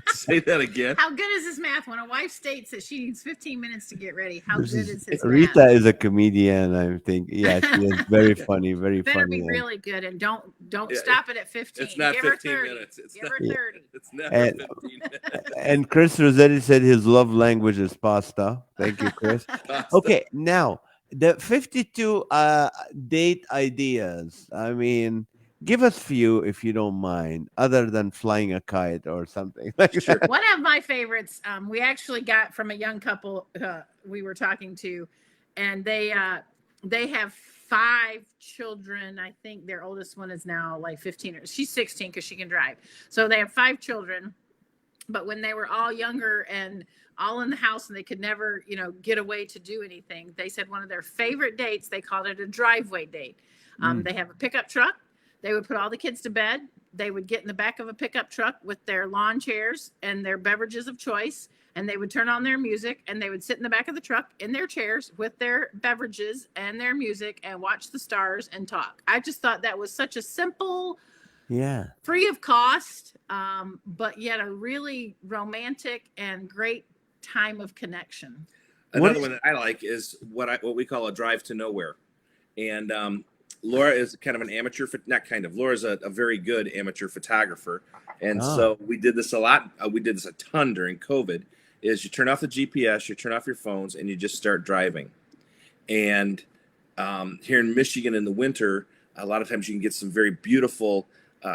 Say that again. How good is his math when a wife states that she needs 15 minutes to get ready? How good is his Rita math? is a comedian, I think. Yeah, she is very funny, very Better funny. be really good, and don't stop it at 15. It's not Give 15 her 30. minutes. Give her 30. It's never And- 15 minutes. And Chris Rossetti said his love language is pasta. Thank you, Chris. Okay, now the 52 date ideas. I mean, give us few if you don't mind, other than flying a kite or something like that. One of my favorites, we actually got from a young couple we were talking to, and they have 5 children. I think their oldest one is now like 15, or she's 16 because she can drive. So they have 5 children. But when they were all younger and all in the house and they could never, get away to do anything, they said one of their favorite dates, they called it a driveway date. They have a pickup truck. They would put all the kids to bed. They would get in the back of a pickup truck with their lawn chairs and their beverages of choice, and they would turn on their music, and they would sit in the back of the truck in their chairs with their beverages and their music and watch the stars and talk. I just thought that was such a simple, free of cost, but yet a really romantic and great time of connection. Another one that I like is what we call a drive to nowhere. And Laura is kind of an amateur, Laura's a very good amateur photographer. And so we did this a lot. We did this a ton during COVID, is you turn off the GPS, you turn off your phones, and you just start driving. And here in Michigan in the winter, a lot of times you can get some very beautiful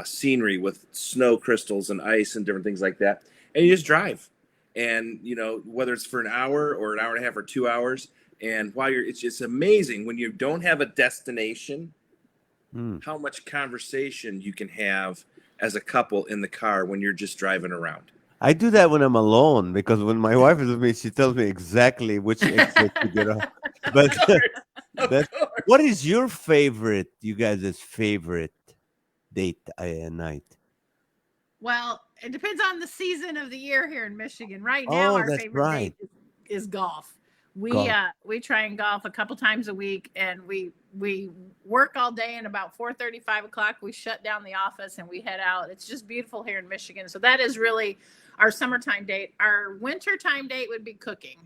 scenery with snow crystals and ice and different things like that. And you just drive. And, whether it's for an hour or an hour and a half or 2 hours, and while it's just amazing when you don't have a destination, how much conversation you can have as a couple in the car when you're just driving around. I do that when I'm alone, because when my wife is with me, she tells me exactly which exit to get off. But what is your favorite, you guys' favorite date night? Well, it depends on the season of the year here in Michigan. Right now, our favorite date is golf. We try and golf a couple times a week, and we work all day, and about 4:30, 5 o'clock we shut down the office and we head out. It's just beautiful here in Michigan. So that is really our summertime date. Our wintertime date would be cooking.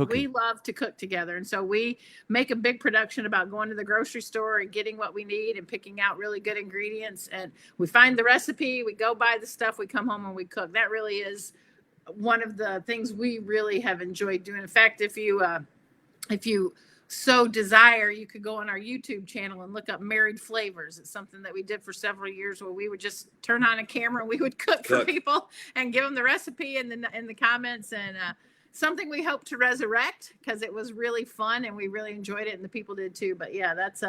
We love to cook together, and so we make a big production about going to the grocery store and getting what we need and picking out really good ingredients, and we find the recipe, we go buy the stuff, we come home and we cook. That really is one of the things we really have enjoyed doing. In fact, if you so desire, you could go on our YouTube channel and look up Married Flavors. It's something that we did for several years, where we would just turn on a camera and we would cook for people and give them the recipe in the comments, and something we hope to resurrect, because it was really fun and we really enjoyed it, and the people did too. But yeah, that's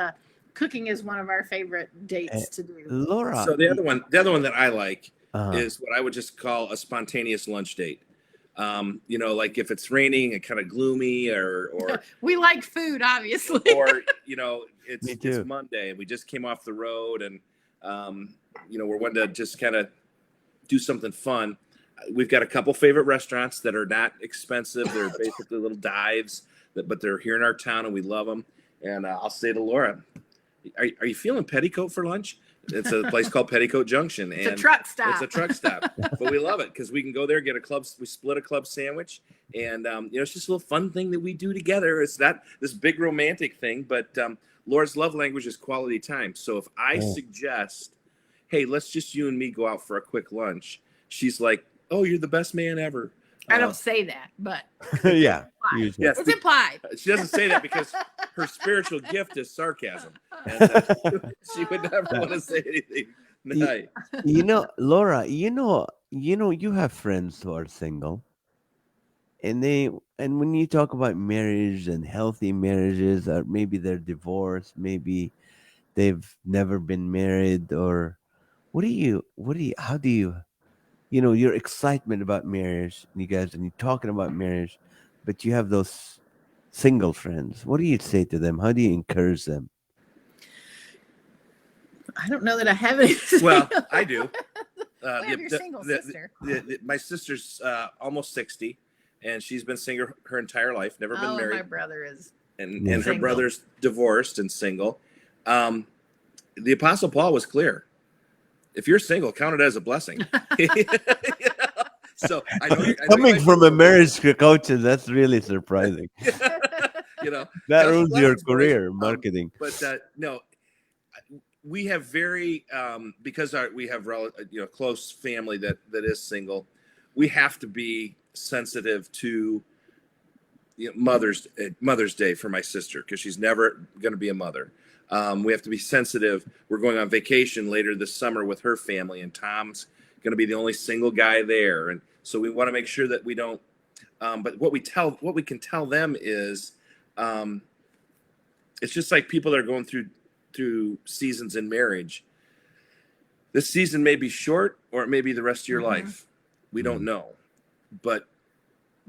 cooking is one of our favorite dates to do. Laura. So the other one that I like is what I would just call a spontaneous lunch date. Like if it's raining and kind of gloomy, or we like food, obviously, or it's Monday and we just came off the road, and we're wanting to just kind of do something fun. We've got a couple favorite restaurants that are not expensive. They're basically little dives, but they're here in our town and we love them. And I'll say to Laura, are you feeling Petticoat for lunch? It's a place called Petticoat Junction. And it's a truck stop. It's a truck stop. But we love it because we can go there, get we split a club sandwich. And, it's just a little fun thing that we do together. It's not this big romantic thing, but Laura's love language is quality time. So if I suggest, hey, let's just you and me go out for a quick lunch, she's like, oh, you're the best man ever. I don't say that, but yeah, yes, it's implied. She doesn't say that because her spiritual gift is sarcasm, and she would never want to say anything nice. Laura, you have friends who are single, and when you talk about marriage and healthy marriages, or maybe they're divorced, maybe they've never been married, or how do you your excitement about marriage, and you're talking about marriage, but you have those single friends. What do you say to them? How do you encourage them? I don't know that I have any. Well, I do. Your single sister. My sister's almost 60, and she's been single her entire life, never been married. My brother is. And her brother's divorced and single. The Apostle Paul was clear. If you're single, count it as a blessing. So I know coming from a marriage coach, that's really surprising. That ruins your career, marketing. But no, we have very because we have close family that is single. We have to be sensitive to Mother's Day for my sister, because she's never going to be a mother. We have to be sensitive. We're going on vacation later this summer with her family, and Tom's going to be the only single guy there. And so we want to make sure that we don't, but what we can tell them is, it's just like people that are going through seasons in marriage. This season may be short, or it may be the rest of your life. We don't know, but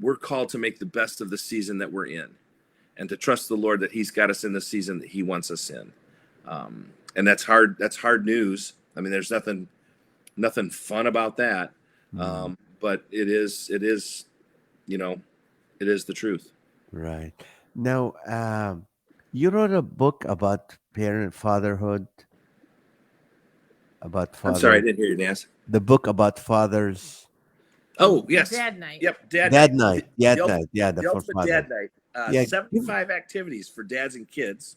we're called to make the best of the season that we're in, and to trust the Lord that he's got us in the season that he wants us in. And that's hard. That's hard news. I mean, there's nothing fun about that. But it is, it is the truth. Right. Now, you wrote a book about fatherhood. I'm sorry, I didn't hear you, Nance. The book about fathers. Oh, yes. Dad night. Yep. Dad night. Yeah, the ultimate dad night. 75 activities for dads and kids.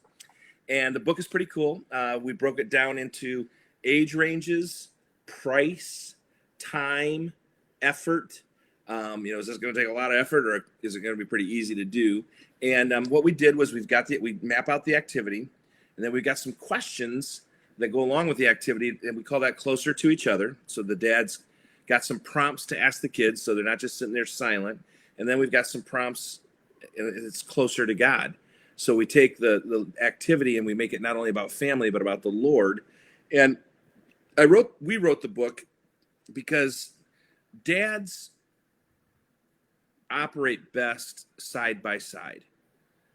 And the book is pretty cool. We broke it down into age ranges, price, time, effort. Is this going to take a lot of effort, or is it going to be pretty easy to do? And what we did was we map out the activity, and then we got some questions that go along with the activity, and we call that closer to each other. So the dads got some prompts to ask the kids, so they're not just sitting there silent. And then we've got some prompts, and it's closer to God. So we take the activity and we make it not only about family, but about the Lord. And we wrote the book because dads operate best side by side.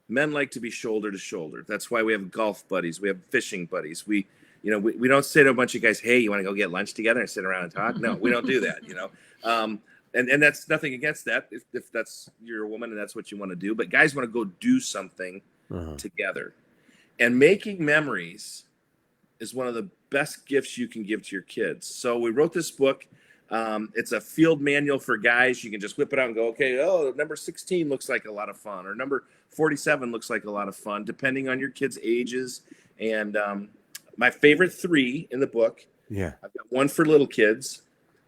Men like to be shoulder to shoulder. That's why we have golf buddies. We have fishing buddies. We don't say to a bunch of guys, hey, you want to go get lunch together and sit around and talk? No, we don't do that, And that's nothing against that if that's you're a woman and that's what you want to do. But guys want to go do something together. And making memories is one of the best gifts you can give to your kids. So we wrote this book. It's a field manual for guys. You can just whip it out and go, okay, oh, number 16 looks like a lot of fun, or number 47 looks like a lot of fun, depending on your kids' ages. And my favorite 3 in the book. Yeah. I've got one for little kids.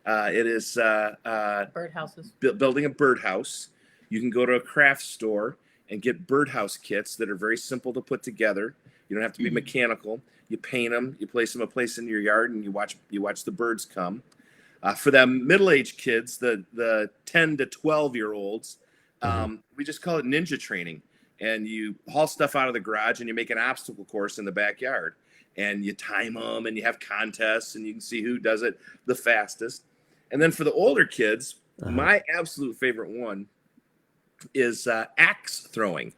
It is birdhouses. Building a birdhouse. You can go to a craft store and get birdhouse kits that are very simple to put together. You don't have to be mechanical. You paint them, you place them a place in your yard, and you watch the birds come. For them middle-aged kids, the 10 to 12-year-olds, we just call it ninja training. And you haul stuff out of the garage and you make an obstacle course in the backyard. And you time them and you have contests and you can see who does it the fastest. And then for the older kids, my absolute favorite one is axe throwing.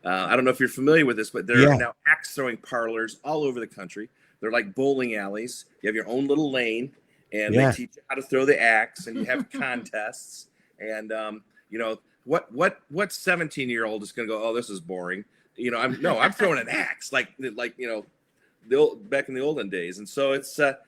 I don't know if you're familiar with this, but there are now axe throwing parlors all over the country. They're like bowling alleys. You have your own little lane, and they teach you how to throw the axe, and you have contests. And you know what 17-year-old is going to go, oh, this is boring. You know, I'm throwing an axe like you know, back in the olden days. And so it's a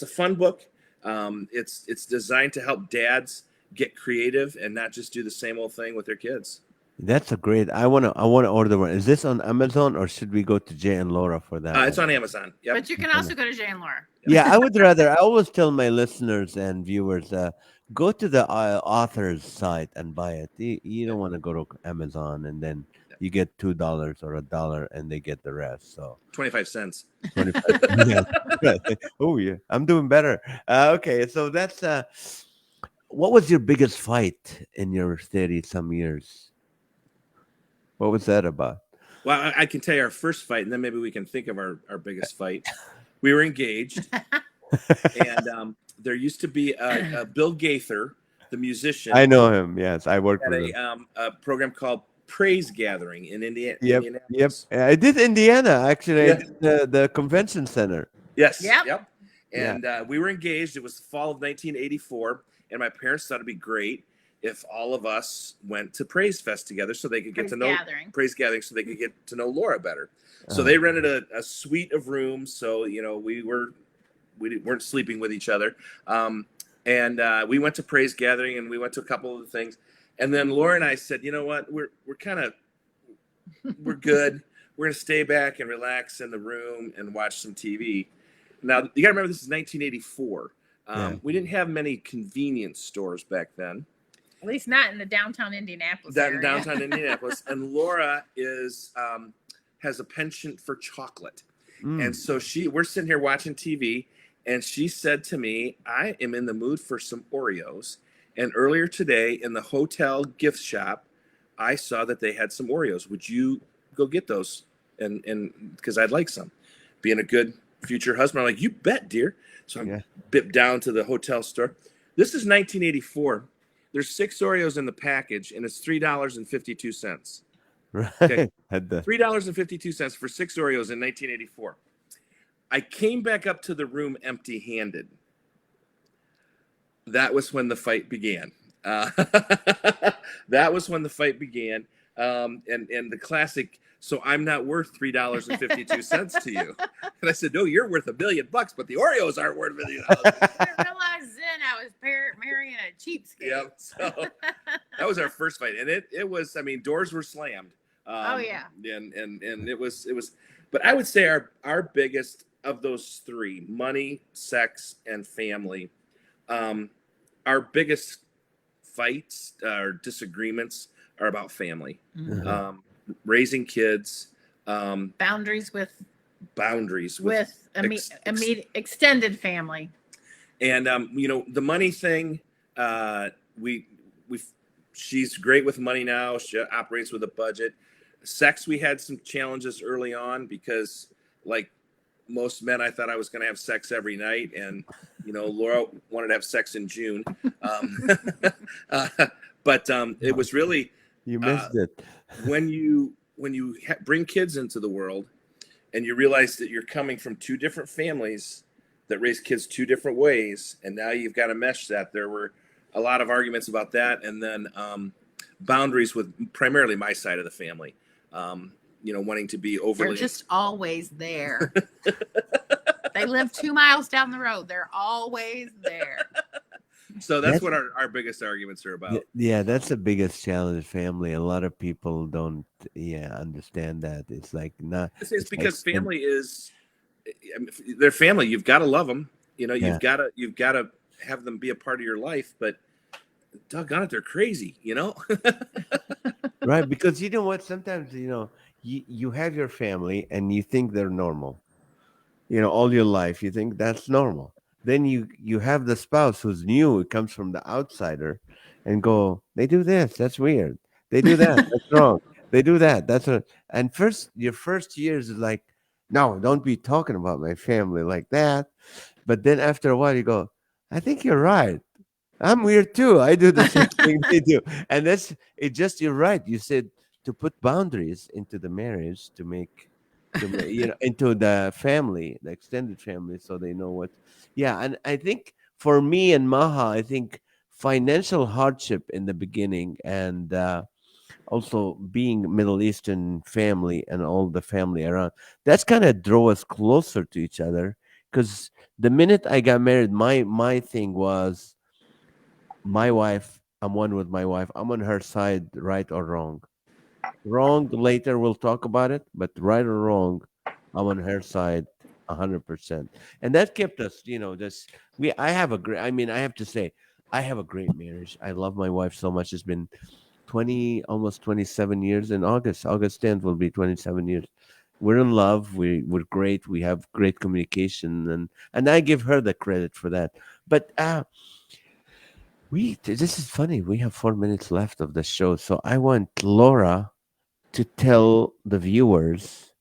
fun book. It's designed to help dads get creative and not just do the same old thing with their kids. That's a great. I wanna order one. Is this on Amazon or should we go to Jay and Laura for that? It's on Amazon. Yep. But you can also go to Jay and Laura. Yeah, I would rather. I always tell my listeners and viewers, go to the author's site and buy it. You don't want to go to Amazon and then you get $2 or $1 and they get the rest. So 25 cents. 25. Yeah, right. Oh yeah, I'm doing better. Okay, so that's. What was your biggest fight in your 30-some years? What was that about? Well, I can tell you our first fight, and then maybe we can think of our biggest fight. We were engaged, and there used to be a Bill Gaither, the musician. I know him. Yes, I worked with him. A program called Praise Gathering in Indiana. Yep. Indianapolis. I did Indiana actually. I did the convention center. Yes. Yep. And we were engaged. It was the fall of 1984, and my parents thought it'd be great if all of us went to Praise Fest together so they could get to know Praise Gathering so they could get to know Laura better. So they rented a suite of rooms. So, you know, we weren't sleeping with each other. And we went to Praise Gathering and we went to a couple of the things. And then Laura and I said, you know what, we're good. We're going to stay back and relax in the room and watch some TV. Now, you got to remember, this is 1984. We didn't have many convenience stores back then. At least not in the downtown Indianapolis area. Downtown Indianapolis. And Laura has a penchant for chocolate. And so we're sitting here watching TV, and she said to me, I am in the mood for some Oreos. And earlier today in the hotel gift shop, I saw that they had some Oreos. Would you go get those? And because I'd like some. Being a good future husband, I'm like, you bet, dear. So I bipped down to the hotel store. This is 1984. There's 6 Oreos in the package, and it's $3.52. Right. Okay. $3.52 for 6 Oreos in 1984. I came back up to the room empty-handed. That was when the fight began. And the classic, so I'm not worth $3.52 to you. And I said, no, you're worth $1 million, but the Oreos aren't worth $1 million. I realized then I was marrying a cheapskate. Yeah, so that was our first fight, and it was. I mean, doors were slammed. And it was. But I would say our biggest of those 3, money, sex, and family, our biggest fights or disagreements are about family, raising kids, boundaries with extended family. And you know, the money thing, she's great with money now. She operates with a budget. Sex, we had some challenges early on because, like most men, I thought I was going to have sex every night, and you know, Laura wanted to have sex in June. But it was really you missed it when you bring kids into the world, and you realize that you're coming from 2 different families that raise kids 2 different ways, and now you've got to mesh that. There were a lot of arguments about that, and then boundaries with primarily my side of the family. Wanting to be overly. They're just always there. They live 2 miles down the road. They're always there. So that's what our biggest arguments are about. Yeah, that's the biggest challenge, family. A lot of people don't, understand that. It's like not. It's because family is, they're family. You've got to love them. You've got to have them be a part of your life. But doggone it, they're crazy. Right, because you know what? Sometimes you have your family and you think they're normal. All your life you think that's normal. Then you have the spouse who's new, it comes from the outsider, and go, they do this, that's weird. They do that, that's wrong. They do that, that's what. And your first years is like, no, don't be talking about my family like that. But then after a while you go, I think you're right. I'm weird too. I do the same thing they do. And you're right. You said to put boundaries into the marriage into the family, the extended family, so they know what. Yeah. And I think for me and Maha, I think financial hardship in the beginning, and also being Middle Eastern family and all the family around, that's kind of drew us closer to each other. Because the minute I got married, my thing was, my wife, I'm one with my wife. I'm on her side, right or wrong. Wrong later, we'll talk about it, but right or wrong, I'm on her side 100%. And that kept us, just I have a great, I have to say, I have a great marriage. I love my wife so much. It's been almost 27 years. In August 10th will be 27 years. We're in love. We're great. We have great communication, and I give her the credit for that. But this is funny. We have 4 minutes left of the show, so I want Laura to tell the viewers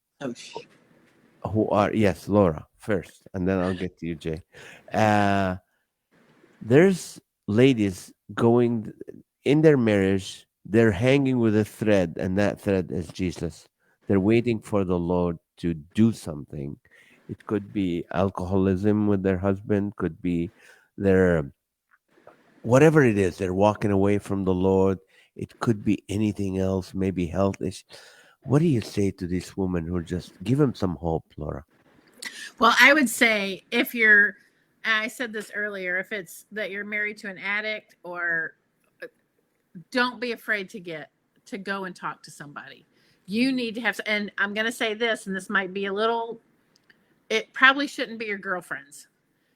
who are, yes, Laura first, and then I'll get to you, Jay. There's ladies going in their marriage. They're hanging with a thread, and that thread is Jesus. They're waiting for the Lord to do something. It could be alcoholism with their husband, could be their whatever it is, they're walking away from the Lord. It could be anything else, maybe health issues. What do you say to these women who just give them some hope, Laura? Well, I would say I said this earlier, if it's that you're married to an addict, or don't be afraid to go and talk to somebody. You need to have, and I'm going to say this, and this might be it probably shouldn't be your girlfriends.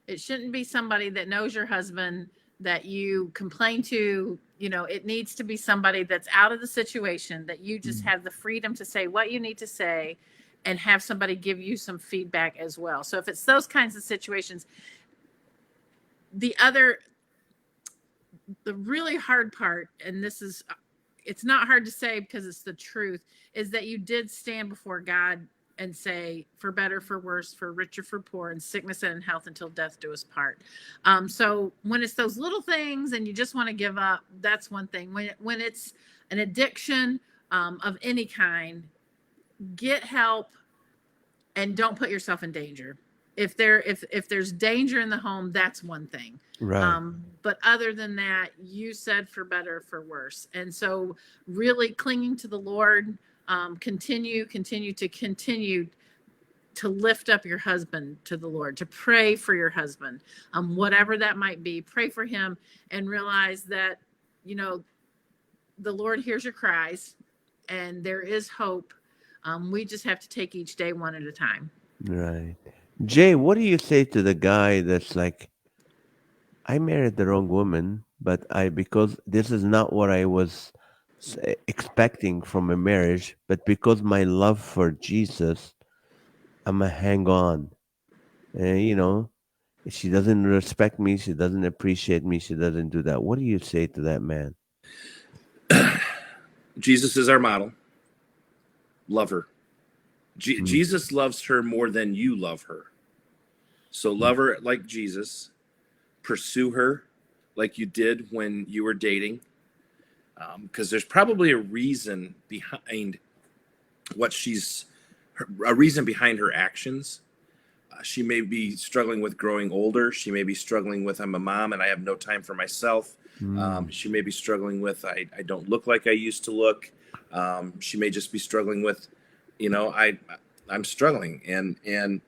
It shouldn't be somebody that knows your husband that you complain to. It needs to be somebody that's out of the situation, that you just have the freedom to say what you need to say, and have somebody give you some feedback as well. So if it's those kinds of situations, the really hard part, and it's not hard to say because it's the truth, is that you did stand before God and say, for better, for worse, for richer, for poor, in sickness and in health, until death do us part. So when it's those little things and you just want to give up, that's one thing. When it's an addiction of any kind, get help and don't put yourself in danger. If there's danger in the home, that's one thing. Right. But other than that, you said for better, for worse. And so really clinging to the Lord, continue to lift up your husband to the Lord, to pray for your husband, whatever that might be. Pray for him and realize that, the Lord hears your cries and there is hope. We just have to take each day one at a time. Right. Jay, what do you say to the guy that's like, I married the wrong woman, but because this is not what I was expecting from a marriage, but because my love for Jesus, I'm a hang on. She doesn't respect me, she doesn't appreciate me, she doesn't do that. What do you say to that man? Jesus is our model. Love her. Jesus loves her more than you love her. So love her like Jesus. Pursue her like you did when you were dating. Because there's probably a reason behind a reason behind her actions. She may be struggling with growing older. She may be struggling with, I'm a mom and I have no time for myself. Mm, She may be struggling with, I don't look like I used to look. She may just be struggling with, I'm struggling. And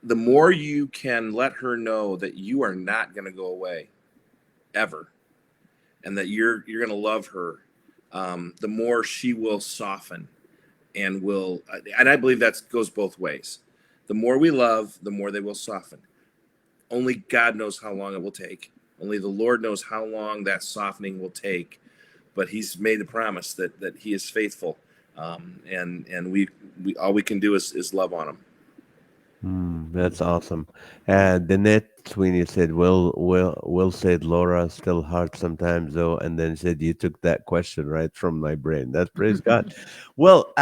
the more you can let her know that you are not going to go away ever, and that you're going to love her, the more she will soften and will, and I believe that goes both ways. The more we love, the more they will soften. Only God knows how long it will take. Only the Lord knows how long that softening will take. But He's made the promise that He is faithful, and we all we can do is love on Him. that's awesome. The net Sweeney said, Will said Laura still hard sometimes though, and then said you took that question right from my brain. That's praise God. Well,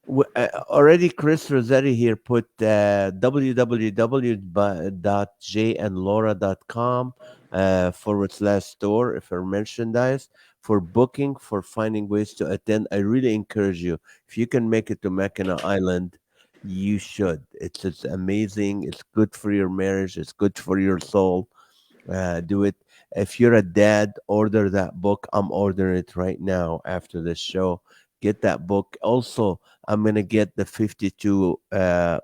already Chris Rossetti here put www.jandlaura.com /store if for merchandise, for booking, for finding ways to attend. I really encourage you, if you can make it to Mackinac Island, you should. It's amazing. It's good for your marriage. It's good for your soul. Do it. If you're a dad, order that book. I'm ordering it right now after this show. Get that book. Also, I'm gonna get the 52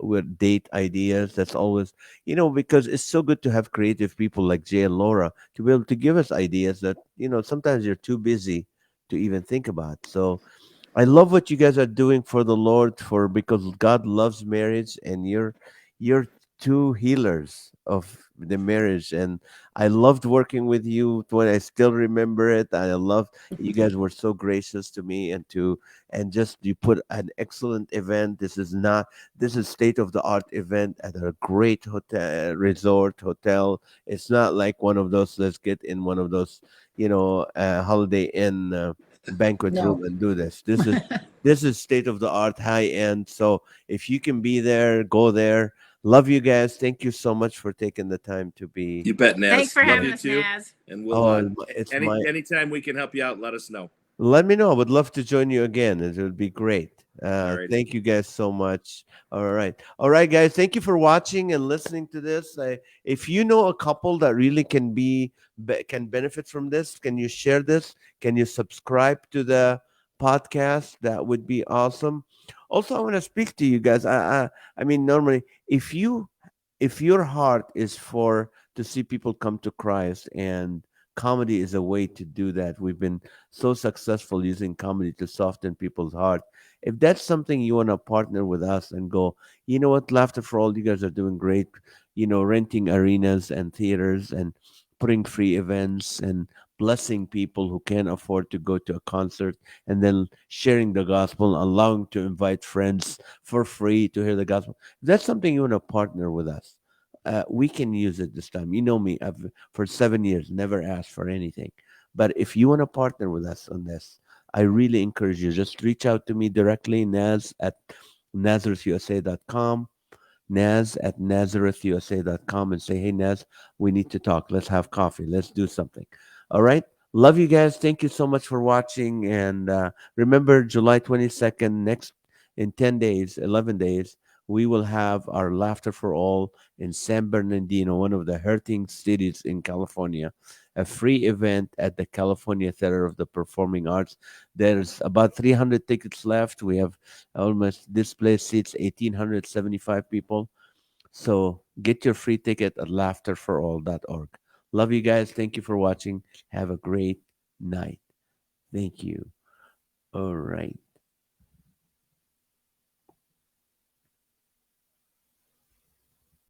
with date ideas. That's always, because it's so good to have creative people like Jay and Laura to be able to give us ideas that sometimes you're too busy to even think about. So I love what you guys are doing for the Lord, for because God loves marriage, and you're two healers of the marriage. And I loved working with you when I still remember it. I love you guys were so gracious to me, and just you put an excellent event. This is state of the art event at a great hotel. It's not like one of those, let's get in one of those Holiday Inn banquet room No. and do this. This is state of the art, high end. So if you can be there, go there. Love you guys. Thank you so much for taking the time to be You bet, Thanks Naz. for Love having you here. us, too, Naz. and we'll Oh, it's my anytime we can help you out, let us know. let me know. I would love to join you again. It would be great. Alrighty. Thank you guys so much. All right, guys. Thank you for watching and listening to this. If you know a couple that really can benefit from this, can you share this? Can you subscribe to the podcast? That would be awesome. Also, I want to speak to you guys. I mean, normally, if your heart is for to see people come to Christ, and comedy is a way to do that. We've been so successful using comedy to soften people's heart. If that's something you want to partner with us and go, you know what, Laughter for All, you guys are doing great, renting arenas and theaters and putting free events and blessing people who can't afford to go to a concert, and then sharing the gospel, allowing to invite friends for free to hear the gospel. If that's something you want to partner with us, we can use it this time. You know me, I've for 7 years never asked for anything. But if you want to partner with us on this, I really encourage you. Just reach out to me directly, Naz at NazarethUSA.com, Naz at NazarethUSA.com, and say, hey, Naz, we need to talk. Let's have coffee. Let's do something. All right. Love you guys. Thank you so much for watching. And remember, July 22nd, next in 10 days, 11 days, we will have our Laughter for All in San Bernardino, one of the hurting cities in California, a free event at the California Theater of the Performing Arts. There's about 300 tickets left. We have almost, this place seats 1,875 people. So get your free ticket at laughterforall.org. Love you guys. Thank you for watching. Have a great night. Thank you. All right.